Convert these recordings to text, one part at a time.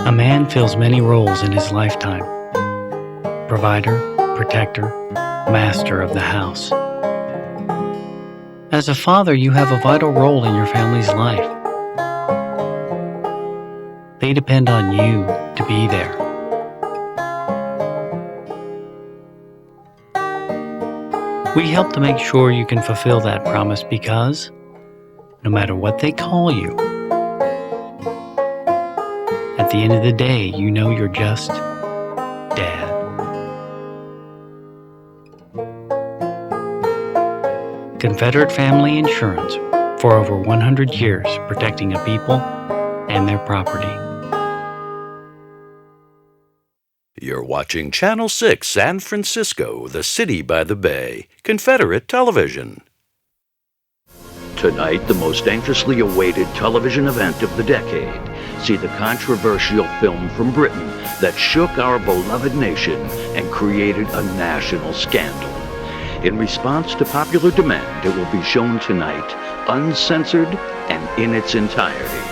A man fills many roles in his lifetime: provider, protector, master of the house. As a father, you have a vital role in your family's life. They depend on you to be there. We help to make sure you can fulfill that promise because, no matter what they call you, at the end of the day, you know you're just Dad. Confederate Family Insurance, for over 100 years, protecting a people and their property. You're watching Channel 6 San Francisco, the city by the bay, Confederate television. Tonight, the most anxiously awaited television event of the decade. See the controversial film from Britain that shook our beloved nation and created a national scandal. In response to popular demand, it will be shown tonight, uncensored and in its entirety.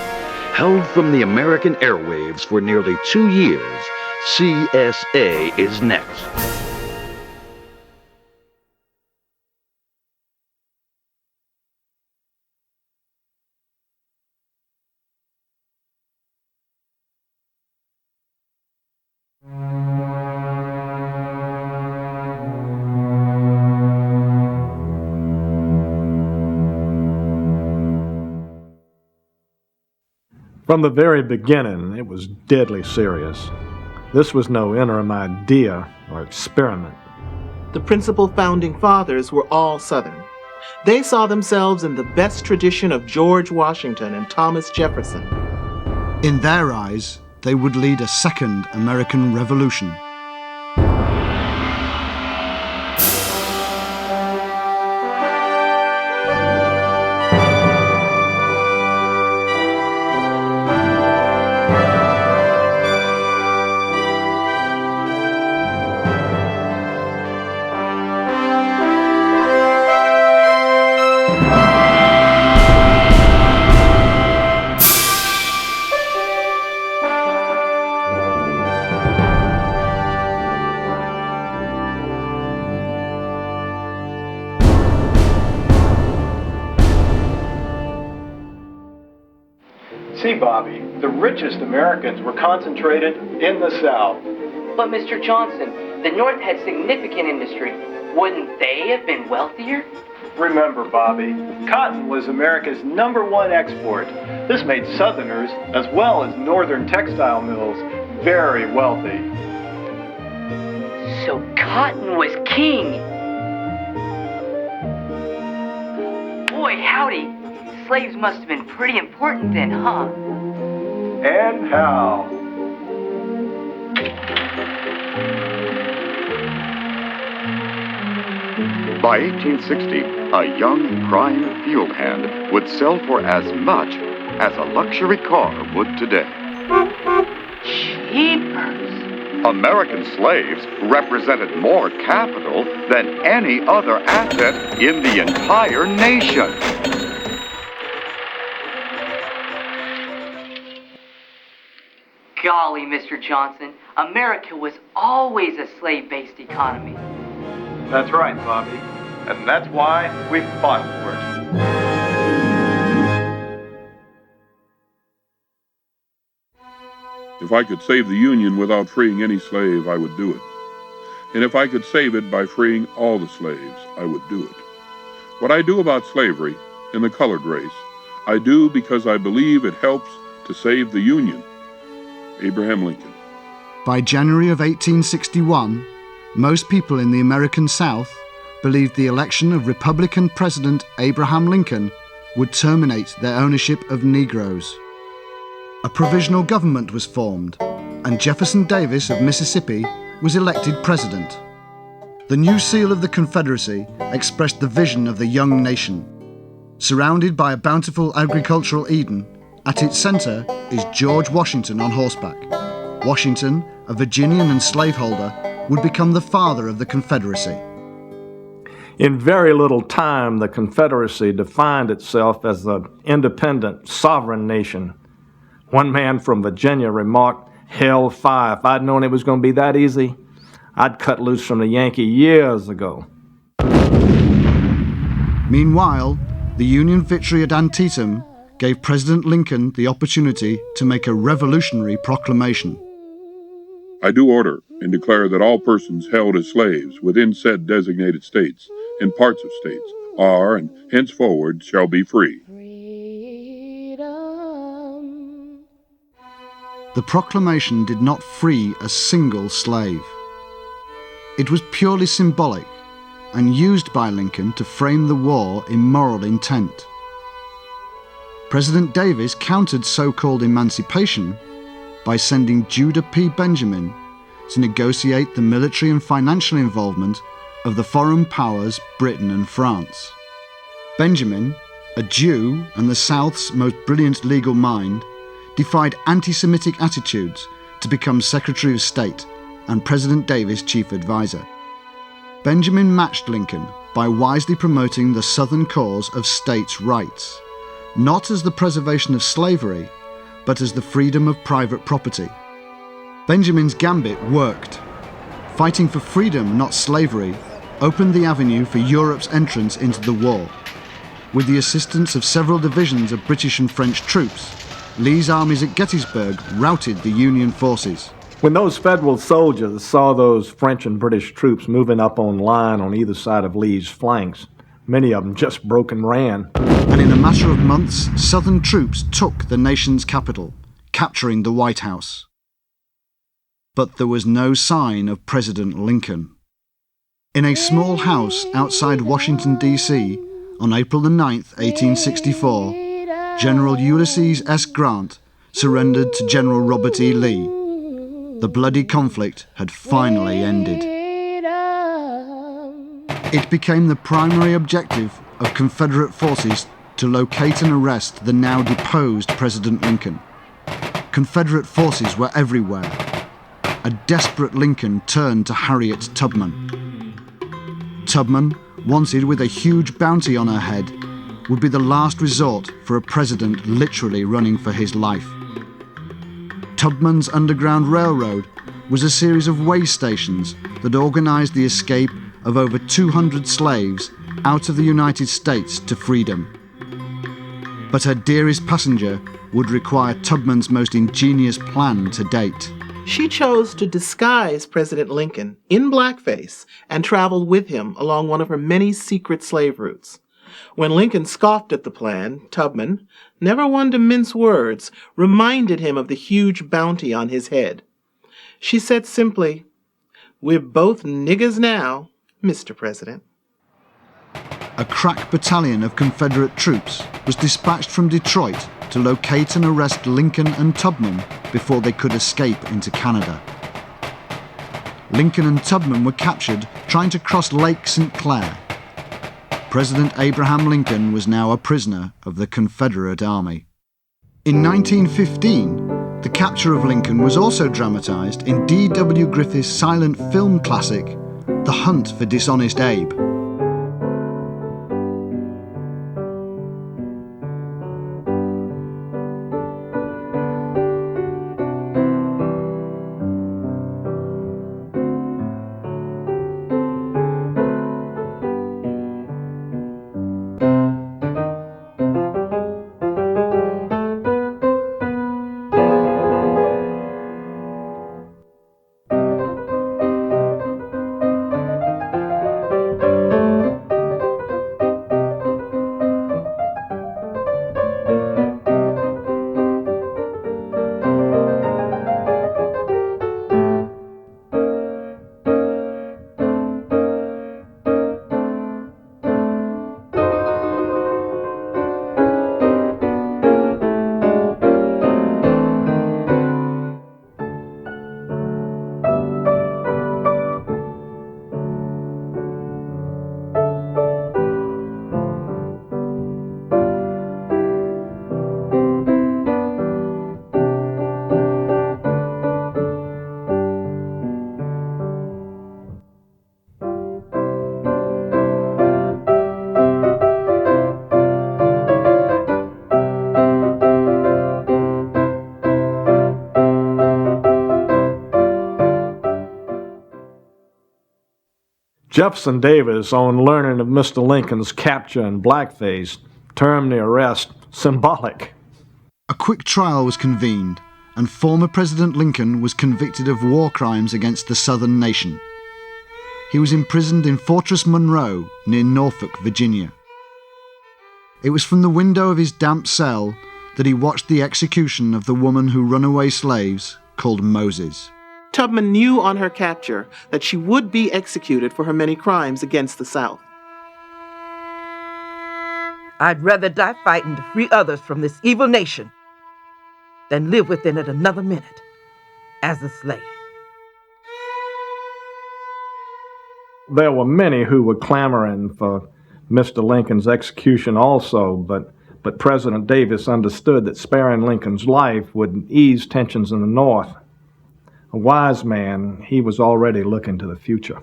Held from the American airwaves for nearly 2 years, CSA is next. From the very beginning, it was deadly serious. This was no interim idea or experiment. The principal founding fathers were all Southern. They saw themselves in the best tradition of George Washington and Thomas Jefferson. In their eyes, they would lead a second American Revolution. See, Bobby, the richest Americans were concentrated in the South. But Mr. Johnson, the North had significant industry. Wouldn't they have been wealthier? Remember, Bobby, cotton was America's #1 export. This made Southerners, as well as Northern textile mills, very wealthy. So cotton was king. Boy, howdy. Slaves must have been pretty important then, huh? And how? By 1860, a young prime field hand would sell for as much as a luxury car would today. Jeepers. American slaves represented more capital than any other asset in the entire nation. Golly, Mr. Johnson, America was always a slave-based economy. That's right, Bobby. And that's why we fought for it. If I could save the Union without freeing any slave, I would do it. And if I could save it by freeing all the slaves, I would do it. What I do about slavery and the colored race, I do because I believe it helps to save the Union. Abraham Lincoln. By January of 1861, most people in the American South believed the election of Republican President Abraham Lincoln would terminate their ownership of Negroes. A provisional government was formed, and Jefferson Davis of Mississippi was elected president. The new seal of the Confederacy expressed the vision of the young nation. Surrounded by a bountiful agricultural Eden, at its center is George Washington on horseback. Washington, a Virginian and slaveholder, would become the father of the Confederacy. In very little time, the Confederacy defined itself as an independent, sovereign nation. One man from Virginia remarked Hellfire, if I'd known it was going to be that easy, I'd cut loose from the Yankee years ago. Meanwhile, the Union victory at Antietam gave President Lincoln the opportunity to make a revolutionary proclamation. I do order and declare that all persons held as slaves within said designated states and parts of states are and henceforward shall be free. The proclamation did not free a single slave. It was purely symbolic and used by Lincoln to frame the war in moral intent. President Davis countered so-called emancipation by sending Judah P. Benjamin to negotiate the military and financial involvement of the foreign powers Britain and France. Benjamin, a Jew and the South's most brilliant legal mind, defied anti-Semitic attitudes to become Secretary of State and President Davis' chief advisor. Benjamin matched Lincoln by wisely promoting the Southern cause of states' rights, not as the preservation of slavery, but as the freedom of private property. Benjamin's gambit worked. Fighting for freedom, not slavery, opened the avenue for Europe's entrance into the war. With the assistance of several divisions of British and French troops, Lee's armies at Gettysburg routed the Union forces. When those Federal soldiers saw those French and British troops moving up on line on either side of Lee's flanks, many of them just broke and ran. And in a matter of months, Southern troops took the nation's capital, capturing the White House. But there was no sign of President Lincoln. In a small house outside Washington, D.C., on April the 9th, 1864, General Ulysses S. Grant surrendered to General Robert E. Lee. The bloody conflict had finally ended. It became the primary objective of Confederate forces to locate and arrest the now deposed President Lincoln. Confederate forces were everywhere. A desperate Lincoln turned to Harriet Tubman. Tubman, wanted with a huge bounty on her head, would be the last resort for a president literally running for his life. Tubman's Underground Railroad was a series of way stations that organized the escape of over 200 slaves out of the United States to freedom. But her dearest passenger would require Tubman's most ingenious plan to date. She chose to disguise President Lincoln in blackface and traveled with him along one of her many secret slave routes. When Lincoln scoffed at the plan, Tubman, never one to mince words, reminded him of the huge bounty on his head. She said simply, "We're both niggers now, Mr. President." A crack battalion of Confederate troops was dispatched from Detroit to locate and arrest Lincoln and Tubman before they could escape into Canada. Lincoln and Tubman were captured trying to cross Lake St. Clair. President Abraham Lincoln was now a prisoner of the Confederate Army. In 1915, the capture of Lincoln was also dramatized in D.W. Griffith's silent film classic, The Hunt for Dishonest Abe. Jefferson Davis, on learning of Mr. Lincoln's capture in blackface, termed the arrest symbolic. A quick trial was convened, and former President Lincoln was convicted of war crimes against the Southern nation. He was imprisoned in Fortress Monroe near Norfolk, Virginia. It was from the window of his damp cell that he watched the execution of the woman who runaway slaves called Moses. Tubman knew on her capture that she would be executed for her many crimes against the South. I'd rather die fighting to free others from this evil nation than live within it another minute as a slave. There were many who were clamoring for Mr. Lincoln's execution also, but President Davis understood that sparing Lincoln's life would ease tensions in the North. A wise man, he was already looking to the future.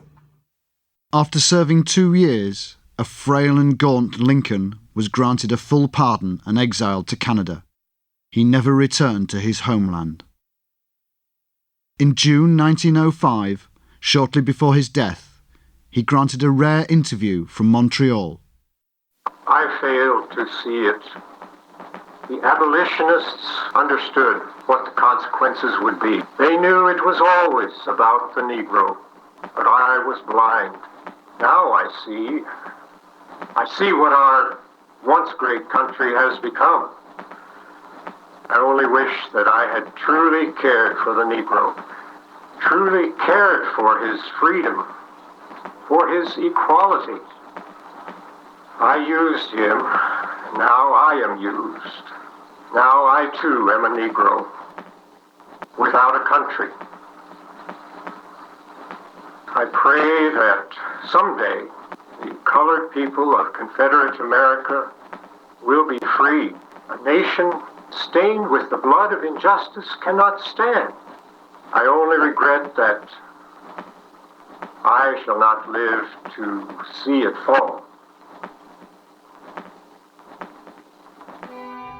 After serving 2 years, a frail and gaunt Lincoln was granted a full pardon and exiled to Canada. He never returned to his homeland. In June 1905, shortly before his death, he granted a rare interview from Montreal. I failed to see it. The abolitionists understood what the consequences would be. They knew it was always about the Negro, but I was blind. Now I see what our once great country has become. I only wish that I had truly cared for the Negro, truly cared for his freedom, for his equality. I used him, now I am used. Now I too am a Negro, without a country. I pray that someday the colored people of Confederate America will be free. A nation stained with the blood of injustice cannot stand. I only regret that I shall not live to see it fall.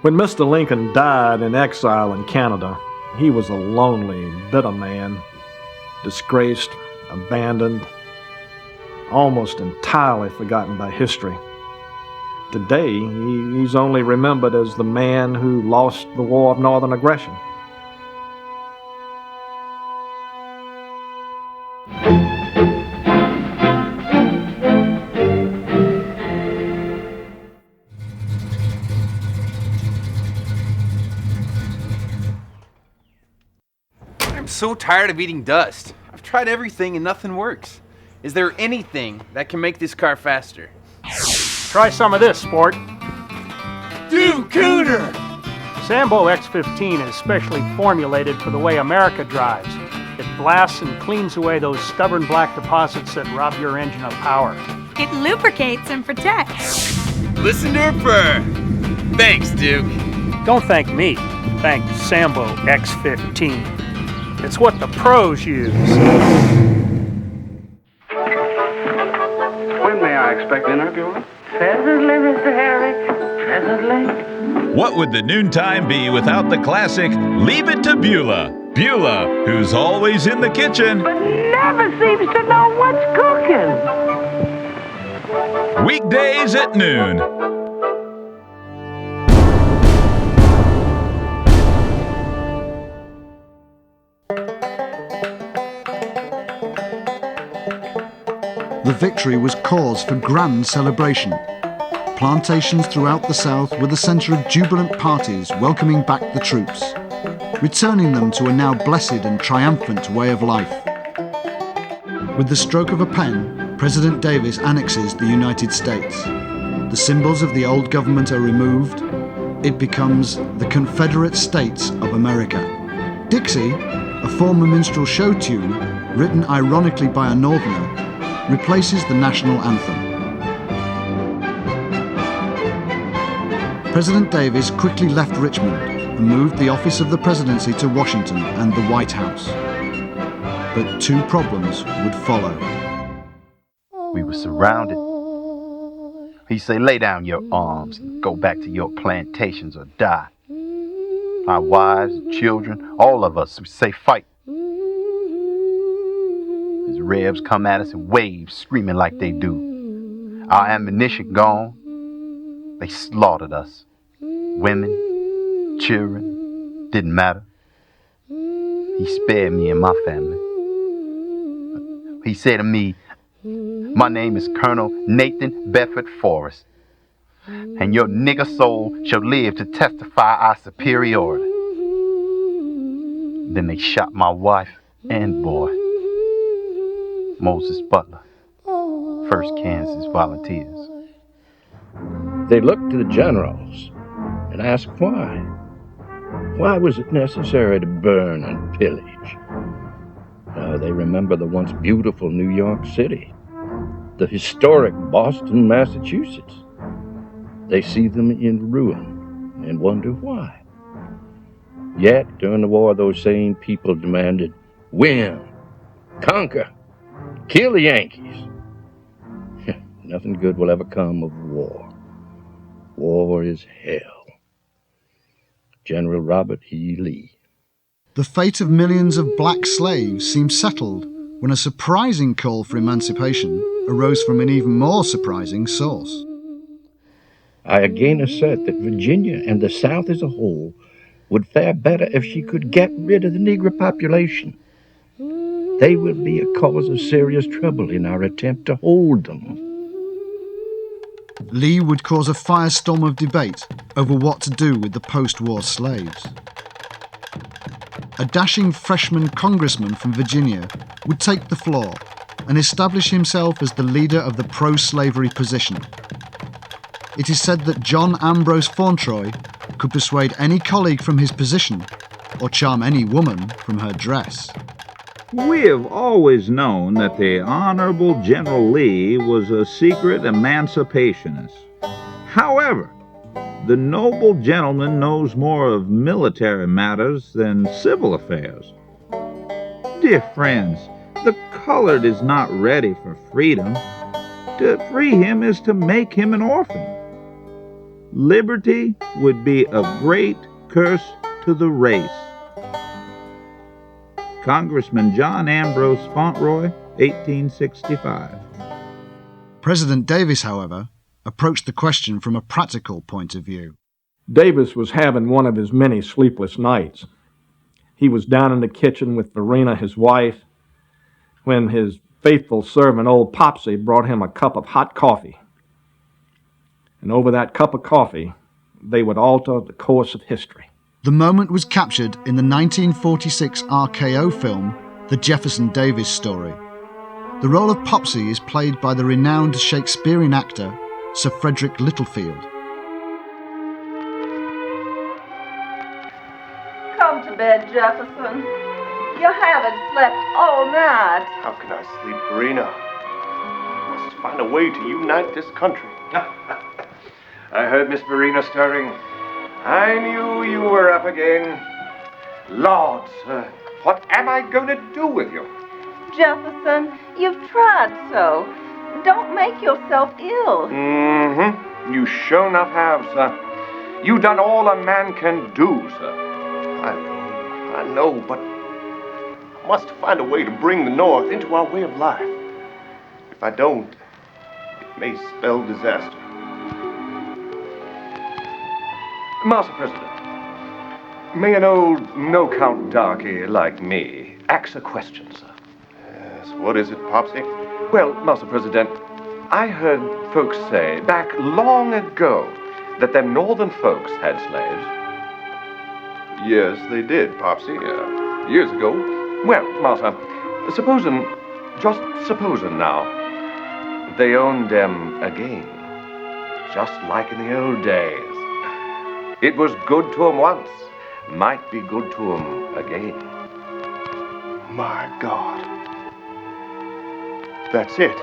When Mr. Lincoln died in exile in Canada, he was a lonely, bitter man, disgraced, abandoned, almost entirely forgotten by history. Today, he's only remembered as the man who lost the War of Northern Aggression. I'm so tired of eating dust. I've tried everything and nothing works. Is there anything that can make this car faster? Try some of this, sport. Dude, Cooter! Sambo X15 is specially formulated for the way America drives. It blasts and cleans away those stubborn black deposits that rob your engine of power. It lubricates and protects. Listen to her purr. Thanks, Duke. Don't thank me. Thank Sambo X15. It's what the pros use. When may I expect dinner, Beulah? Presently, Mr. Herrick. Presently. What would the noontime be without the classic Leave It to Beulah? Beulah, who's always in the kitchen, but never seems to know what's cooking. Weekdays at noon. The victory was cause for grand celebration. Plantations throughout the South were the centre of jubilant parties welcoming back the troops, returning them to a now blessed and triumphant way of life. With the stroke of a pen, President Davis annexes the United States. The symbols of the old government are removed. It becomes the Confederate States of America. Dixie, a former minstrel show tune, written ironically by a Northerner, replaces the national anthem. President Davis quickly left Richmond and moved the office of the presidency to Washington and the White House. But two problems would follow. We were surrounded. He say, lay down your arms and go back to your plantations or die. Our wives, children, all of us, we say fight. His Rebs come at us in waves, screaming like they do. Our ammunition gone. They slaughtered us. Women, children, didn't matter. He spared me and my family. He said to me, "My name is Colonel Nathan Bedford Forrest, and your nigger soul shall live to testify our superiority." Then they shot my wife and boy. Moses Butler, 1st Kansas Volunteers. They looked to the generals and asked why. Why was it necessary to burn and pillage? Now they remember the once beautiful New York City, the historic Boston, Massachusetts. They see them in ruin and wonder why. Yet, during the war, those same people demanded, win, conquer, kill the Yankees. Nothing good will ever come of war. War is hell. General Robert E. Lee. The fate of millions of black slaves seemed settled when a surprising call for emancipation arose from an even more surprising source. I again assert that Virginia and the South as a whole would fare better if she could get rid of the Negro population. They will be a cause of serious trouble in our attempt to hold them. Lee would cause a firestorm of debate over what to do with the post-war slaves. A dashing freshman congressman from Virginia would take the floor and establish himself as the leader of the pro-slavery position. It is said that John Ambrose Fauntroy could persuade any colleague from his position or charm any woman from her dress. We have always known that the Honorable General Lee was a secret emancipationist. However, the noble gentleman knows more of military matters than civil affairs. Dear friends, the colored is not ready for freedom. To free him is to make him an orphan. Liberty would be a great curse to the race. Congressman John Ambrose Fauntroy, 1865. President Davis, however, approached the question from a practical point of view. Davis was having one of his many sleepless nights. He was down in the kitchen with Verena, his wife, when his faithful servant, old Popsy, brought him a cup of hot coffee. And over that cup of coffee, they would alter the course of history. The moment was captured in the 1946 RKO film, The Jefferson Davis Story. The role of Popsy is played by the renowned Shakespearean actor, Sir Frederick Littlefield. Come to bed, Jefferson. You haven't slept all night. How can I sleep, Verena? Must find a way to unite this country. I heard Miss Verena stirring. I knew you were up again. Lord, sir, what am I going to do with you? Jefferson, you've tried so. Don't make yourself ill. Mm-hmm. You sure enough have, sir. You done all a man can do, sir. I know, but I must find a way to bring the North into our way of life. If I don't, it may spell disaster. Master President, may an old no-count darky like me ask a question, sir? Yes, what is it, Popsy? Well, Master President, I heard folks say back long ago that them northern folks had slaves. Yes, they did, Popsy, years ago. Well, Master, just supposing now, they owned them again, just like in the old days. It was good to 'em once, might be good to 'em again. My God. That's it.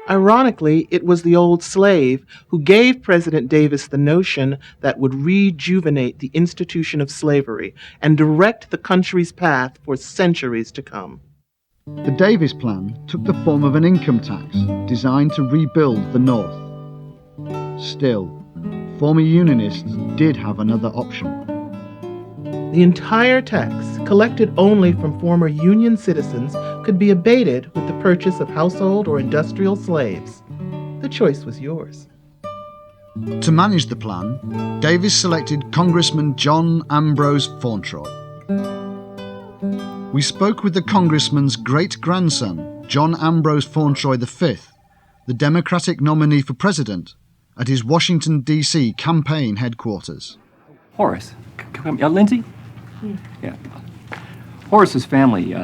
Ironically, it was the old slave who gave President Davis the notion that would rejuvenate the institution of slavery and direct the country's path for centuries to come. The Davis Plan took the form of an income tax designed to rebuild the North. Still, former Unionists did have another option. The entire tax, collected only from former Union citizens, could be abated with the purchase of household or industrial slaves. The choice was yours. To manage the plan, Davis selected Congressman John Ambrose Fauntroy. We spoke with the congressman's great-grandson, John Ambrose Fauntroy V, the Democratic nominee for president, at his Washington, D.C. campaign headquarters. Horace, come, Lindsay? Yeah. Horace's family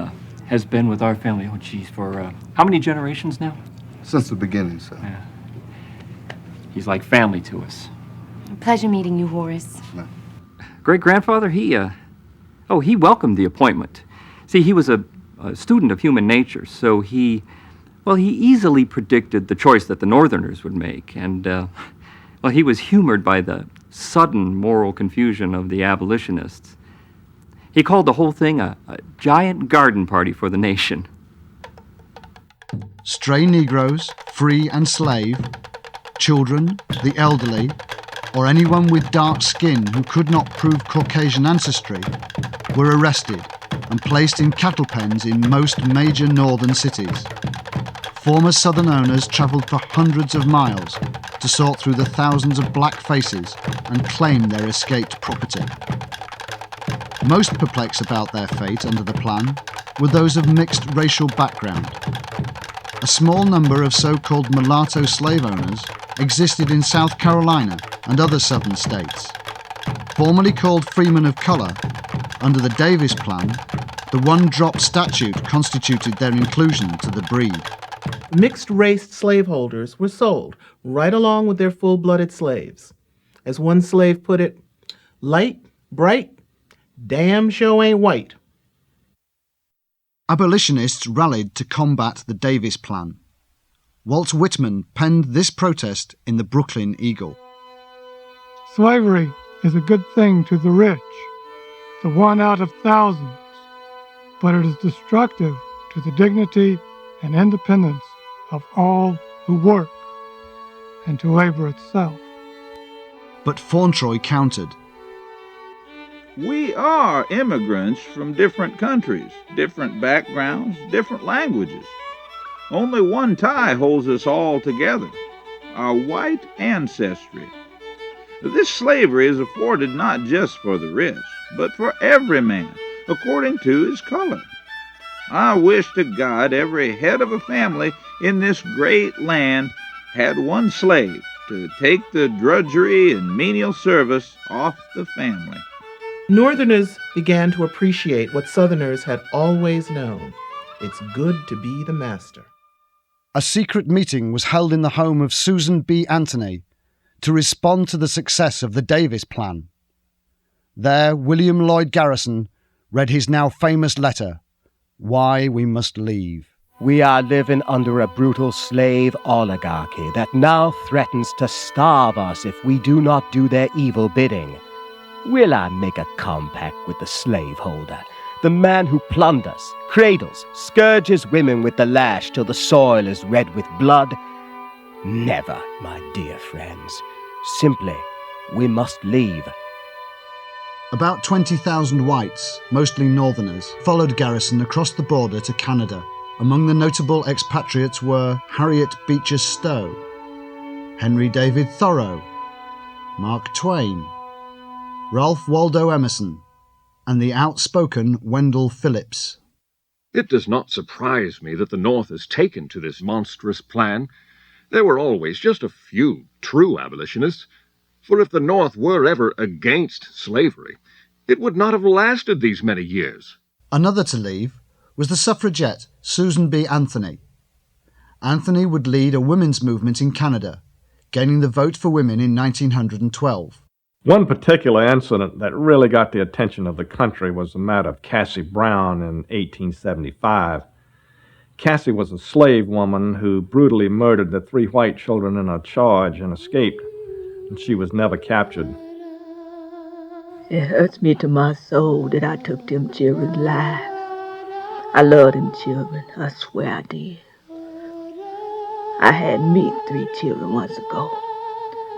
has been with our family, for how many generations now? Since the beginning, sir. Yeah. He's like family to us. Pleasure meeting you, Horace. Great-grandfather, he welcomed the appointment. See, he was a student of human nature, so he easily predicted the choice that the Northerners would make, and, he was humored by the sudden moral confusion of the abolitionists. He called the whole thing a giant garden party for the nation. Stray Negroes, free and slave, children, the elderly, or anyone with dark skin who could not prove Caucasian ancestry, were arrested and placed in cattle pens in most major northern cities. Former Southern owners travelled for hundreds of miles to sort through the thousands of black faces and claim their escaped property. Most perplexed about their fate under the plan were those of mixed racial background. A small number of so-called mulatto slave owners existed in South Carolina and other southern states. Formerly called freemen of color, under the Davis Plan, the one-drop statute constituted their inclusion to the breed. Mixed-race slaveholders were sold right along with their full-blooded slaves. As one slave put it, light, bright, damn sure ain't white. Abolitionists rallied to combat the Davis Plan. Walt Whitman penned this protest in the Brooklyn Eagle. Slavery is a good thing to the rich, the one out of thousands, but it is destructive to the dignity and independence of all who work, and to labor itself. But Fauntroy countered. We are immigrants from different countries, different backgrounds, different languages. Only one tie holds us all together, our white ancestry. This slavery is afforded not just for the rich, but for every man, according to his color. I wish to God every head of a family in this great land had one slave to take the drudgery and menial service off the family. Northerners began to appreciate what Southerners had always known. It's good to be the master. A secret meeting was held in the home of Susan B. Anthony to respond to the success of the Davis Plan. There, William Lloyd Garrison read his now famous letter, Why We Must Leave. We are living under a brutal slave oligarchy that now threatens to starve us if we do not do their evil bidding. Will I make a compact with the slaveholder, the man who plunders, cradles, scourges women with the lash till the soil is red with blood? Never, my dear friends. Simply, we must leave. About 20,000 whites, mostly Northerners, followed Garrison across the border to Canada. Among the notable expatriates were Harriet Beecher Stowe, Henry David Thoreau, Mark Twain, Ralph Waldo Emerson, and the outspoken Wendell Phillips. It does not surprise me that the North has taken to this monstrous plan. There were always just a few true abolitionists, for if the North were ever against slavery, it would not have lasted these many years. Another to leave was the suffragette Susan B. Anthony. Anthony would lead a women's movement in Canada, gaining the vote for women in 1912. One particular incident that really got the attention of the country was the matter of Cassie Brown in 1875. Cassie was a slave woman who brutally murdered the 3 white children in her charge and escaped, and she was never captured. It hurts me to my soul that I took them children's lives. I love them children, I swear I did. I had me 3 children once ago.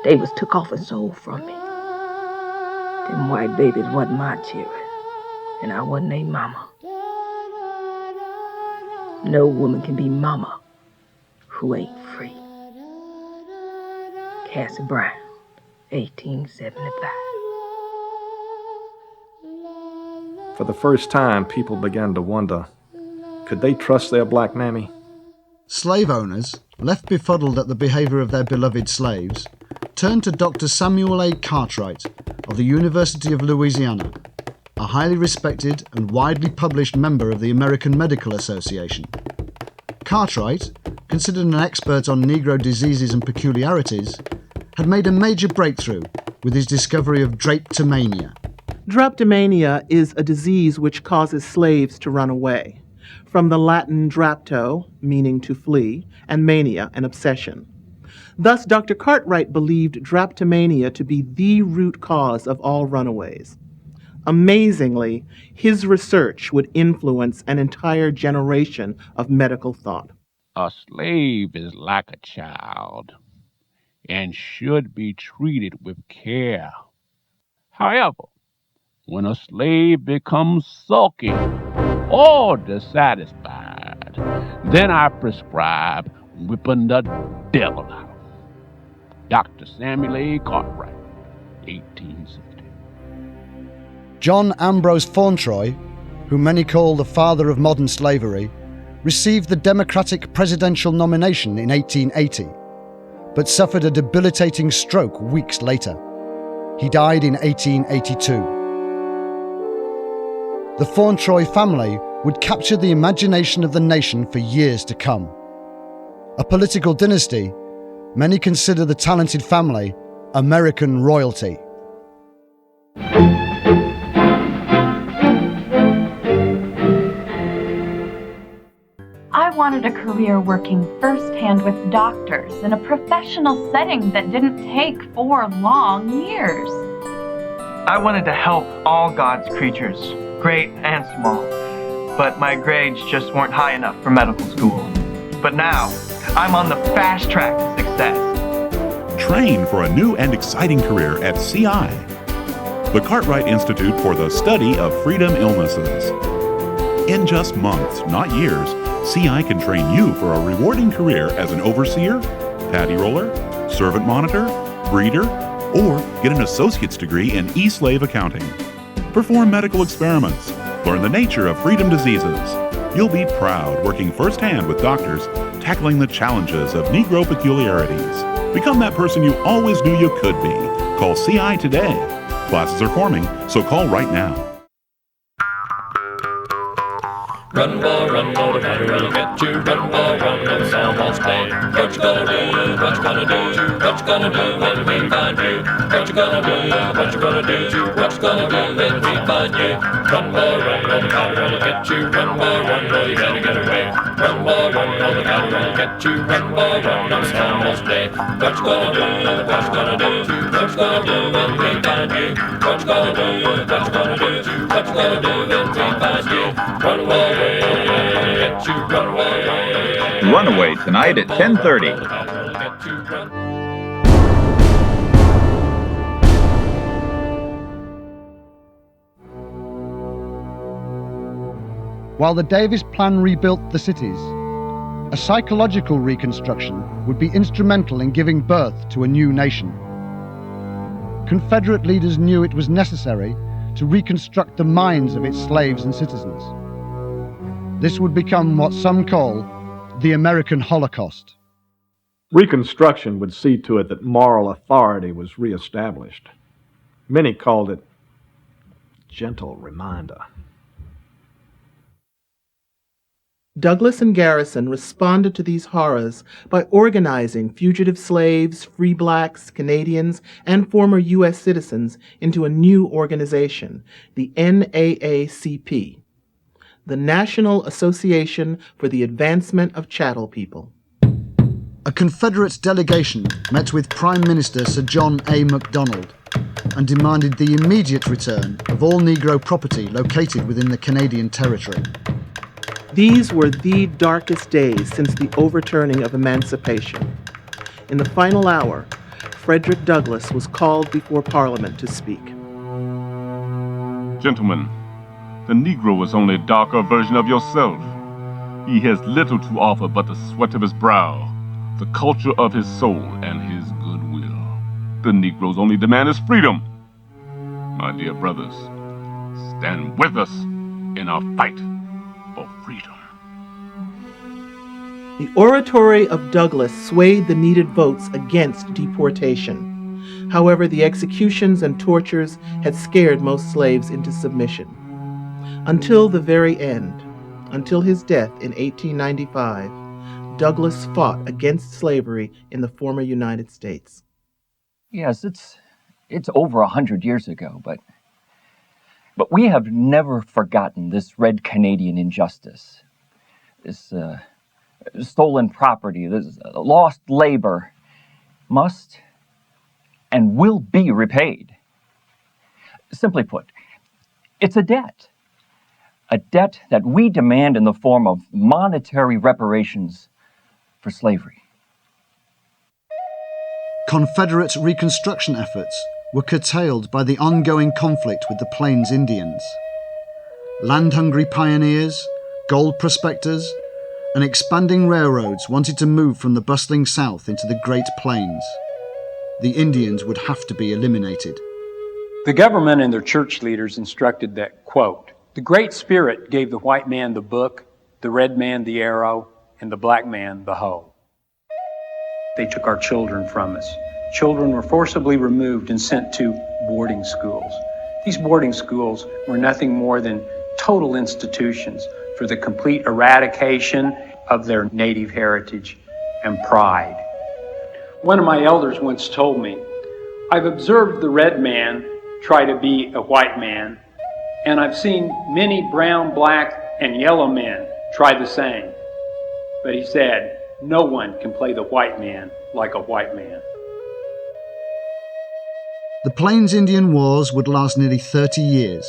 They was took off and sold from me. Them white babies wasn't my children. and I wasn't a mama. No woman can be mama who ain't free. Cassie Brown, 1875. For the first time, people began to wonder, could they trust their black mammy? Slave owners, left befuddled at the behavior of their beloved slaves, turned to Dr. Samuel A. Cartwright of the University of Louisiana, a highly respected and widely published member of the American Medical Association. Cartwright, considered an expert on Negro diseases and peculiarities, had made a major breakthrough with his discovery of drapetomania. Drapetomania is a disease which causes slaves to run away, from the Latin drapto, meaning to flee, and mania, an obsession. Thus, Dr. Cartwright believed drapetomania to be the root cause of all runaways. Amazingly, his research would influence an entire generation of medical thought. A slave is like a child and should be treated with care. However, when a slave becomes sulky or dissatisfied, then I prescribe whipping the devil out of him. Dr. Samuel A. Cartwright, 1860. John Ambrose Fauntroy, whom many call the father of modern slavery, received the Democratic presidential nomination in 1880, but suffered a debilitating stroke weeks later. He died in 1882. The Fauntroy family would capture the imagination of the nation for years to come. A political dynasty, many consider the talented family American royalty. I wanted a career working firsthand with doctors in a professional setting that didn't take 4 long years. I wanted to help all God's creatures, great and small, but my grades just weren't high enough for medical school. But now, I'm on the fast track to success. Train for a new and exciting career at CI, the Cartwright Institute for the Study of Freedom Illnesses. In just months, not years, CI can train you for a rewarding career as an overseer, paddy roller, servant monitor, breeder, or get an associate's degree in e-slave accounting. Perform medical experiments, learn the nature of freedom diseases. You'll be proud working firsthand with doctors, tackling the challenges of Negro peculiarities. Become that person you always knew you could be. Call CI today. Classes are forming, so call right now. Run, boy, the battery will get you. Run, boy, run, no sound won't stay. What you gonna do? What you gonna do? What you gonna do when we find you? What you gonna do? What you gonna do? What you gonna do when we find you? Run, boy, run, the battery will get you. Run, boy, run, no, you gotta get away. Run, boy, run, the battery will get you. Run, boy, run, no sound won't stay. What you gonna do? What you gonna do? What you gonna do when we find you? What you gonna do? What you gonna do? What you gonna do when we find you? Run away. Runaway tonight at 10:30. While the Davis Plan rebuilt the cities, a psychological reconstruction would be instrumental in giving birth to a new nation. Confederate leaders knew it was necessary to reconstruct the minds of its slaves and citizens. This would become what some call the American Holocaust. Reconstruction would see to it that moral authority was reestablished. Many called it gentle reminder. Douglass and Garrison responded to these horrors by organizing fugitive slaves, free blacks, Canadians, and former U.S. citizens into a new organization, the NAACP, the National Association for the Advancement of Chattel People. A Confederate delegation met with Prime Minister Sir John A. Macdonald and demanded the immediate return of all Negro property located within the Canadian territory. These were the darkest days since the overturning of emancipation. In the final hour, Frederick Douglass was called before Parliament to speak. Gentlemen, The Negro is only a darker version of yourself. He has little to offer but the sweat of his brow, the culture of his soul, and his goodwill. The Negro's only demand is freedom. My dear brothers, stand with us in our fight for freedom. The oratory of Douglas swayed the needed votes against deportation. However, the executions and tortures had scared most slaves into submission. Until the very end, until his death in 1895, Douglas fought against slavery in the former United States. Yes, it's over 100 years ago, but we have never forgotten this red Canadian injustice. This stolen property, this lost labor must and will be repaid. Simply put, it's a debt that we demand in the form of monetary reparations for slavery. Confederate Reconstruction efforts were curtailed by the ongoing conflict with the Plains Indians. Land-hungry pioneers, gold prospectors, and expanding railroads wanted to move from the bustling South into the Great Plains. The Indians would have to be eliminated. The government and their church leaders instructed that, quote, "The Great Spirit gave the white man the book, the red man the arrow, and the black man the hoe." They took our children from us. Children were forcibly removed and sent to boarding schools. These boarding schools were nothing more than total institutions for the complete eradication of their native heritage and pride. One of my elders once told me, "I've observed the red man try to be a white man, and I've seen many brown, black, and yellow men try the same." But he said, "No one can play the white man like a white man." The Plains Indian Wars would last nearly 30 years.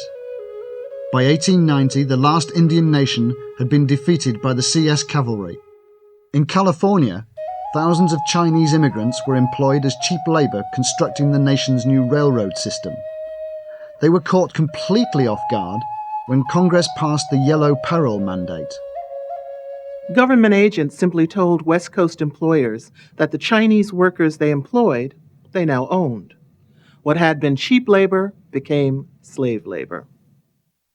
By 1890, the last Indian nation had been defeated by the CS Cavalry. In California, thousands of Chinese immigrants were employed as cheap labor constructing the nation's new railroad system. They were caught completely off guard when Congress passed the Yellow Peril Mandate. Government agents simply told West Coast employers that the Chinese workers they employed, they now owned. What had been cheap labor became slave labor.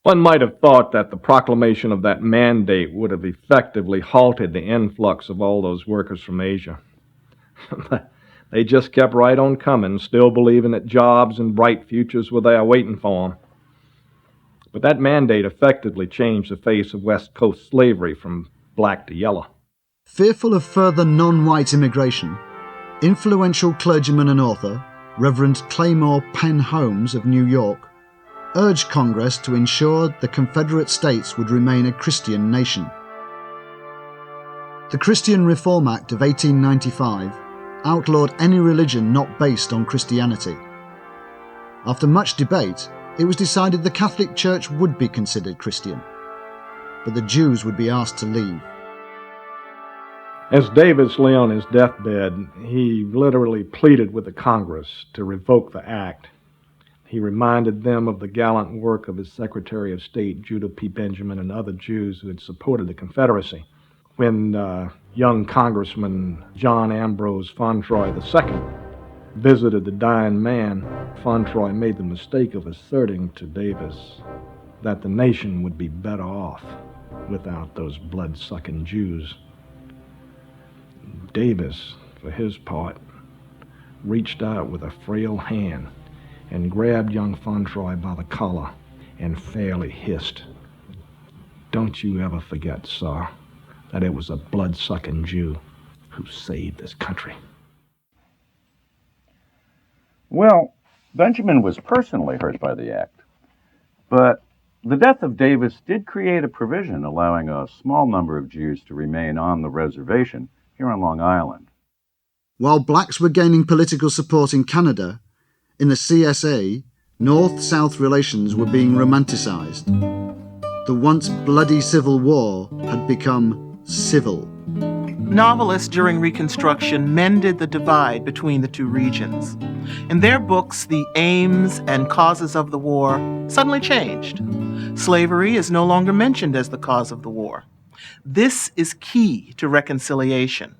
One might have thought that the proclamation of that mandate would have effectively halted the influx of all those workers from Asia. But they just kept right on coming, still believing that jobs and bright futures were there waiting for them. But that mandate effectively changed the face of West Coast slavery from black to yellow. Fearful of further non-white immigration, influential clergyman and author, Reverend Claymore Penn Holmes of New York, urged Congress to ensure the Confederate States would remain a Christian nation. The Christian Reform Act of 1895 outlawed any religion not based on Christianity. After much debate, it was decided the Catholic Church would be considered Christian, but the Jews would be asked to leave. As Davis lay on his deathbed, he literally pleaded with the Congress to revoke the act. He reminded them of the gallant work of his Secretary of State, Judah P. Benjamin, and other Jews who had supported the Confederacy. When young Congressman John Ambrose Fauntroy II visited the dying man, Fauntroy made the mistake of asserting to Davis that the nation would be better off without those blood-sucking Jews. Davis, for his part, reached out with a frail hand and grabbed young Fauntroy by the collar and fairly hissed, "Don't you ever forget, sir, that it was a blood-sucking Jew who saved this country." Well, Benjamin was personally hurt by the act, but the death of Davis did create a provision allowing a small number of Jews to remain on the reservation here on Long Island. While blacks were gaining political support in Canada, in the CSA, North-South relations were being romanticized. The once bloody Civil War had become civil. Novelists during Reconstruction mended the divide between the two regions. In their books, the aims and causes of the war suddenly changed. Slavery is no longer mentioned as the cause of the war. This is key to reconciliation.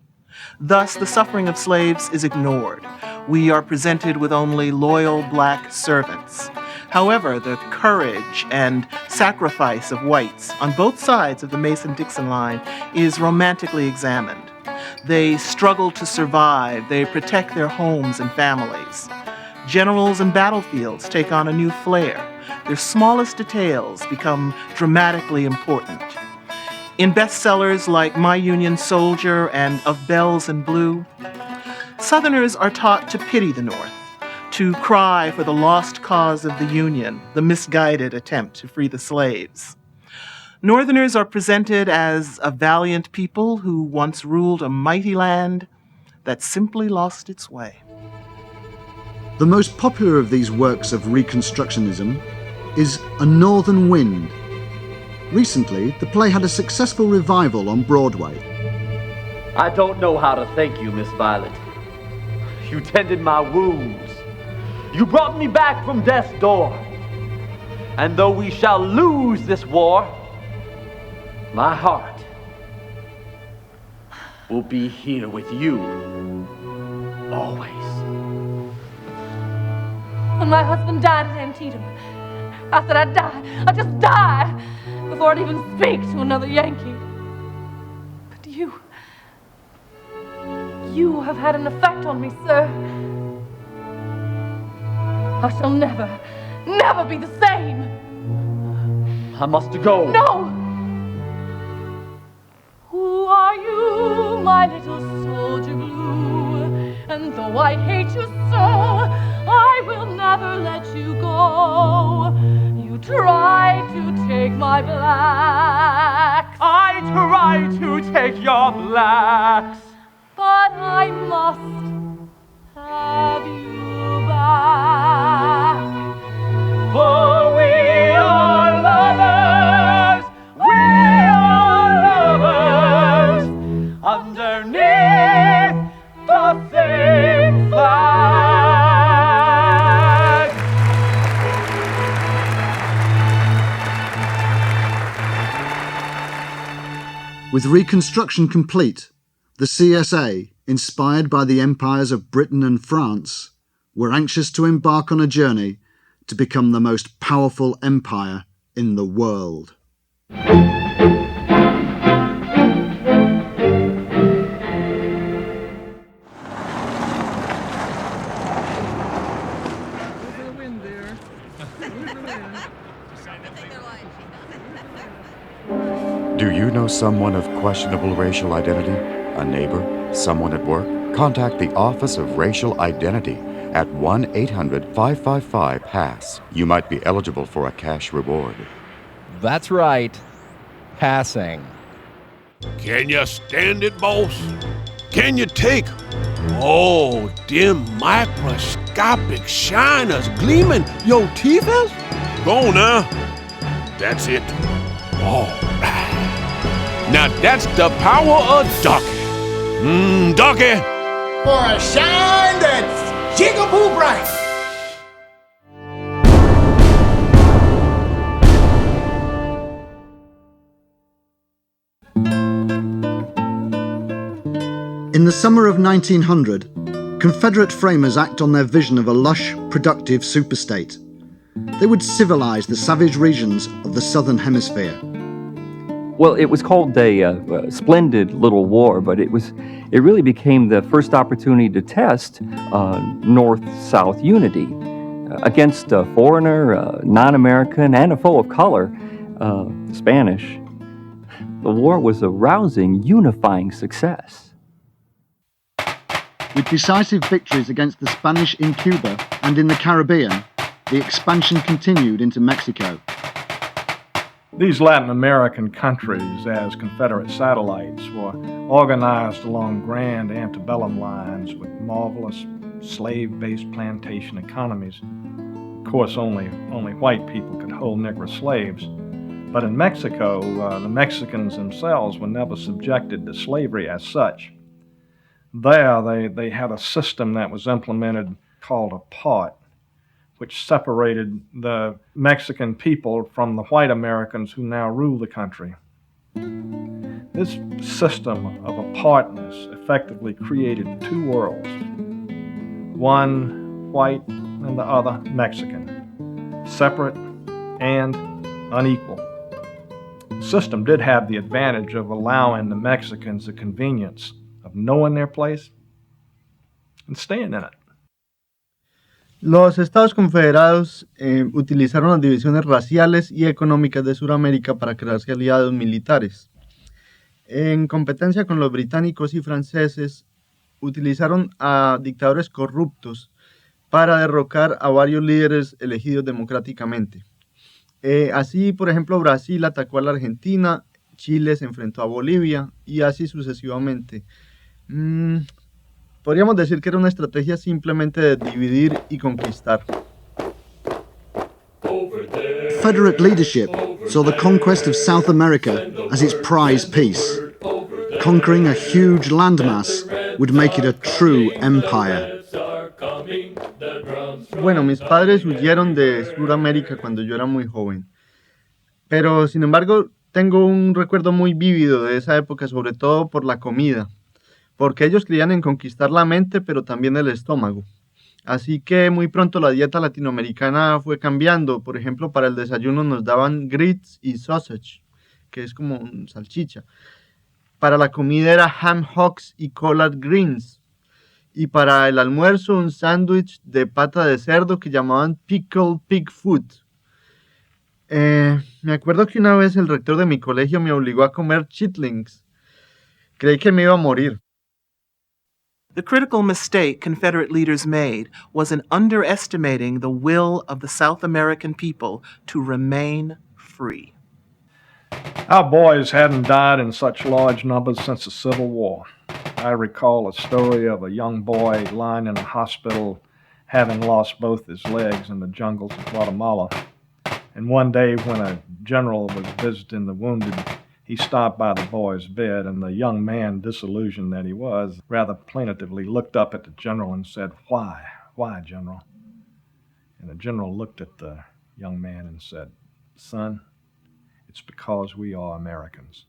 Thus, the suffering of slaves is ignored. We are presented with only loyal black servants. However, the courage and sacrifice of whites on both sides of the Mason-Dixon line is romantically examined. They struggle to survive. They protect their homes and families. Generals and battlefields take on a new flair. Their smallest details become dramatically important. In bestsellers like My Union Soldier and Of Bells and Blue, Southerners are taught to pity the North, to cry for the lost cause of the Union, the misguided attempt to free the slaves. Northerners are presented as a valiant people who once ruled a mighty land that simply lost its way. The most popular of these works of Reconstructionism is A Northern Wind. Recently, the play had a successful revival on Broadway. I don't know how to thank you, Miss Violet. You tended my wounds. You brought me back from death's door. And though we shall lose this war, my heart will be here with you always. When my husband died at Antietam, I said I'd die. I'd just die before I'd even speak to another Yankee. But you have had an effect on me, sir. I shall never be the same. I must go. No! Who are you, my little soldier blue? And though I hate you so, I will never let you go. You try to take my blacks. I try to take your blacks. But I must have you back. For we are lovers. We are lovers. Underneath the same flag. With Reconstruction complete, the CSA, inspired by the empires of Britain and France, were anxious to embark on a journey to become the most powerful empire in the world. Do you know someone of questionable racial identity? A neighbor? Someone at work? Contact the Office of Racial Identity at 1-800-555-PASS. You might be eligible for a cash reward. That's right. Passing. Can you stand it, boss? Can you take them microscopic shiners gleaming your teeth is? Go on now. That's it. All right. Now that's the power of Ducky. Ducky. For a shine that's jigaboo bright. In the summer of 1900, Confederate framers act on their vision of a lush, productive superstate. They would civilize the savage regions of the Southern Hemisphere. Well, it was called a splendid little war, but it really became the first opportunity to test North-South unity against a foreigner, non-American, and a foe of color, Spanish. The war was a rousing, unifying success. With decisive victories against the Spanish in Cuba and in the Caribbean, the expansion continued into Mexico. These Latin American countries, as Confederate satellites, were organized along grand antebellum lines with marvelous slave-based plantation economies. Of course, only white people could hold Negro slaves. But in Mexico, the Mexicans themselves were never subjected to slavery as such. There, they had a system that was implemented called a part. which separated the Mexican people from the white Americans who now rule the country. This system of apartness effectively created two worlds, one white and the other Mexican, separate and unequal. The system did have the advantage of allowing the Mexicans the convenience of knowing their place and staying in it. Los Estados Confederados utilizaron las divisiones raciales y económicas de Sudamérica para crearse aliados militares. En competencia con los británicos y franceses, utilizaron a dictadores corruptos para derrocar a varios líderes elegidos democráticamente. Así, por ejemplo, Brasil atacó a la Argentina, Chile se enfrentó a Bolivia y así sucesivamente. Podríamos decir que era una estrategia simplemente de dividir y conquistar. Confederate leadership saw the conquest of South America as its prize piece. Conquering a huge landmass would make it a true empire. Bueno, mis padres huyeron de Sudamérica cuando yo era muy joven. Pero, sin embargo, tengo un recuerdo muy vívido de esa época, sobre todo por la comida. Porque ellos creían en conquistar la mente, pero también el estómago. Así que muy pronto la dieta latinoamericana fue cambiando. Por ejemplo, para el desayuno nos daban grits y sausage, que es como salchicha. Para la comida era ham hocks y collard greens. Y para el almuerzo un sándwich de pata de cerdo que llamaban pickled pig food. Me acuerdo que una vez el rector de mi colegio me obligó a comer chitlings. Creí que me iba a morir. The critical mistake Confederate leaders made was in underestimating the will of the South American people to remain free. Our boys hadn't died in such large numbers since the Civil War. I recall a story of a young boy lying in a hospital having lost both his legs in the jungles of Guatemala. And one day when a general was visiting the wounded, he stopped by the boy's bed, and the young man, disillusioned that he was, rather plaintively looked up at the general and said, "Why? Why, General?" And the general looked at the young man and said, "Son, it's because we are Americans."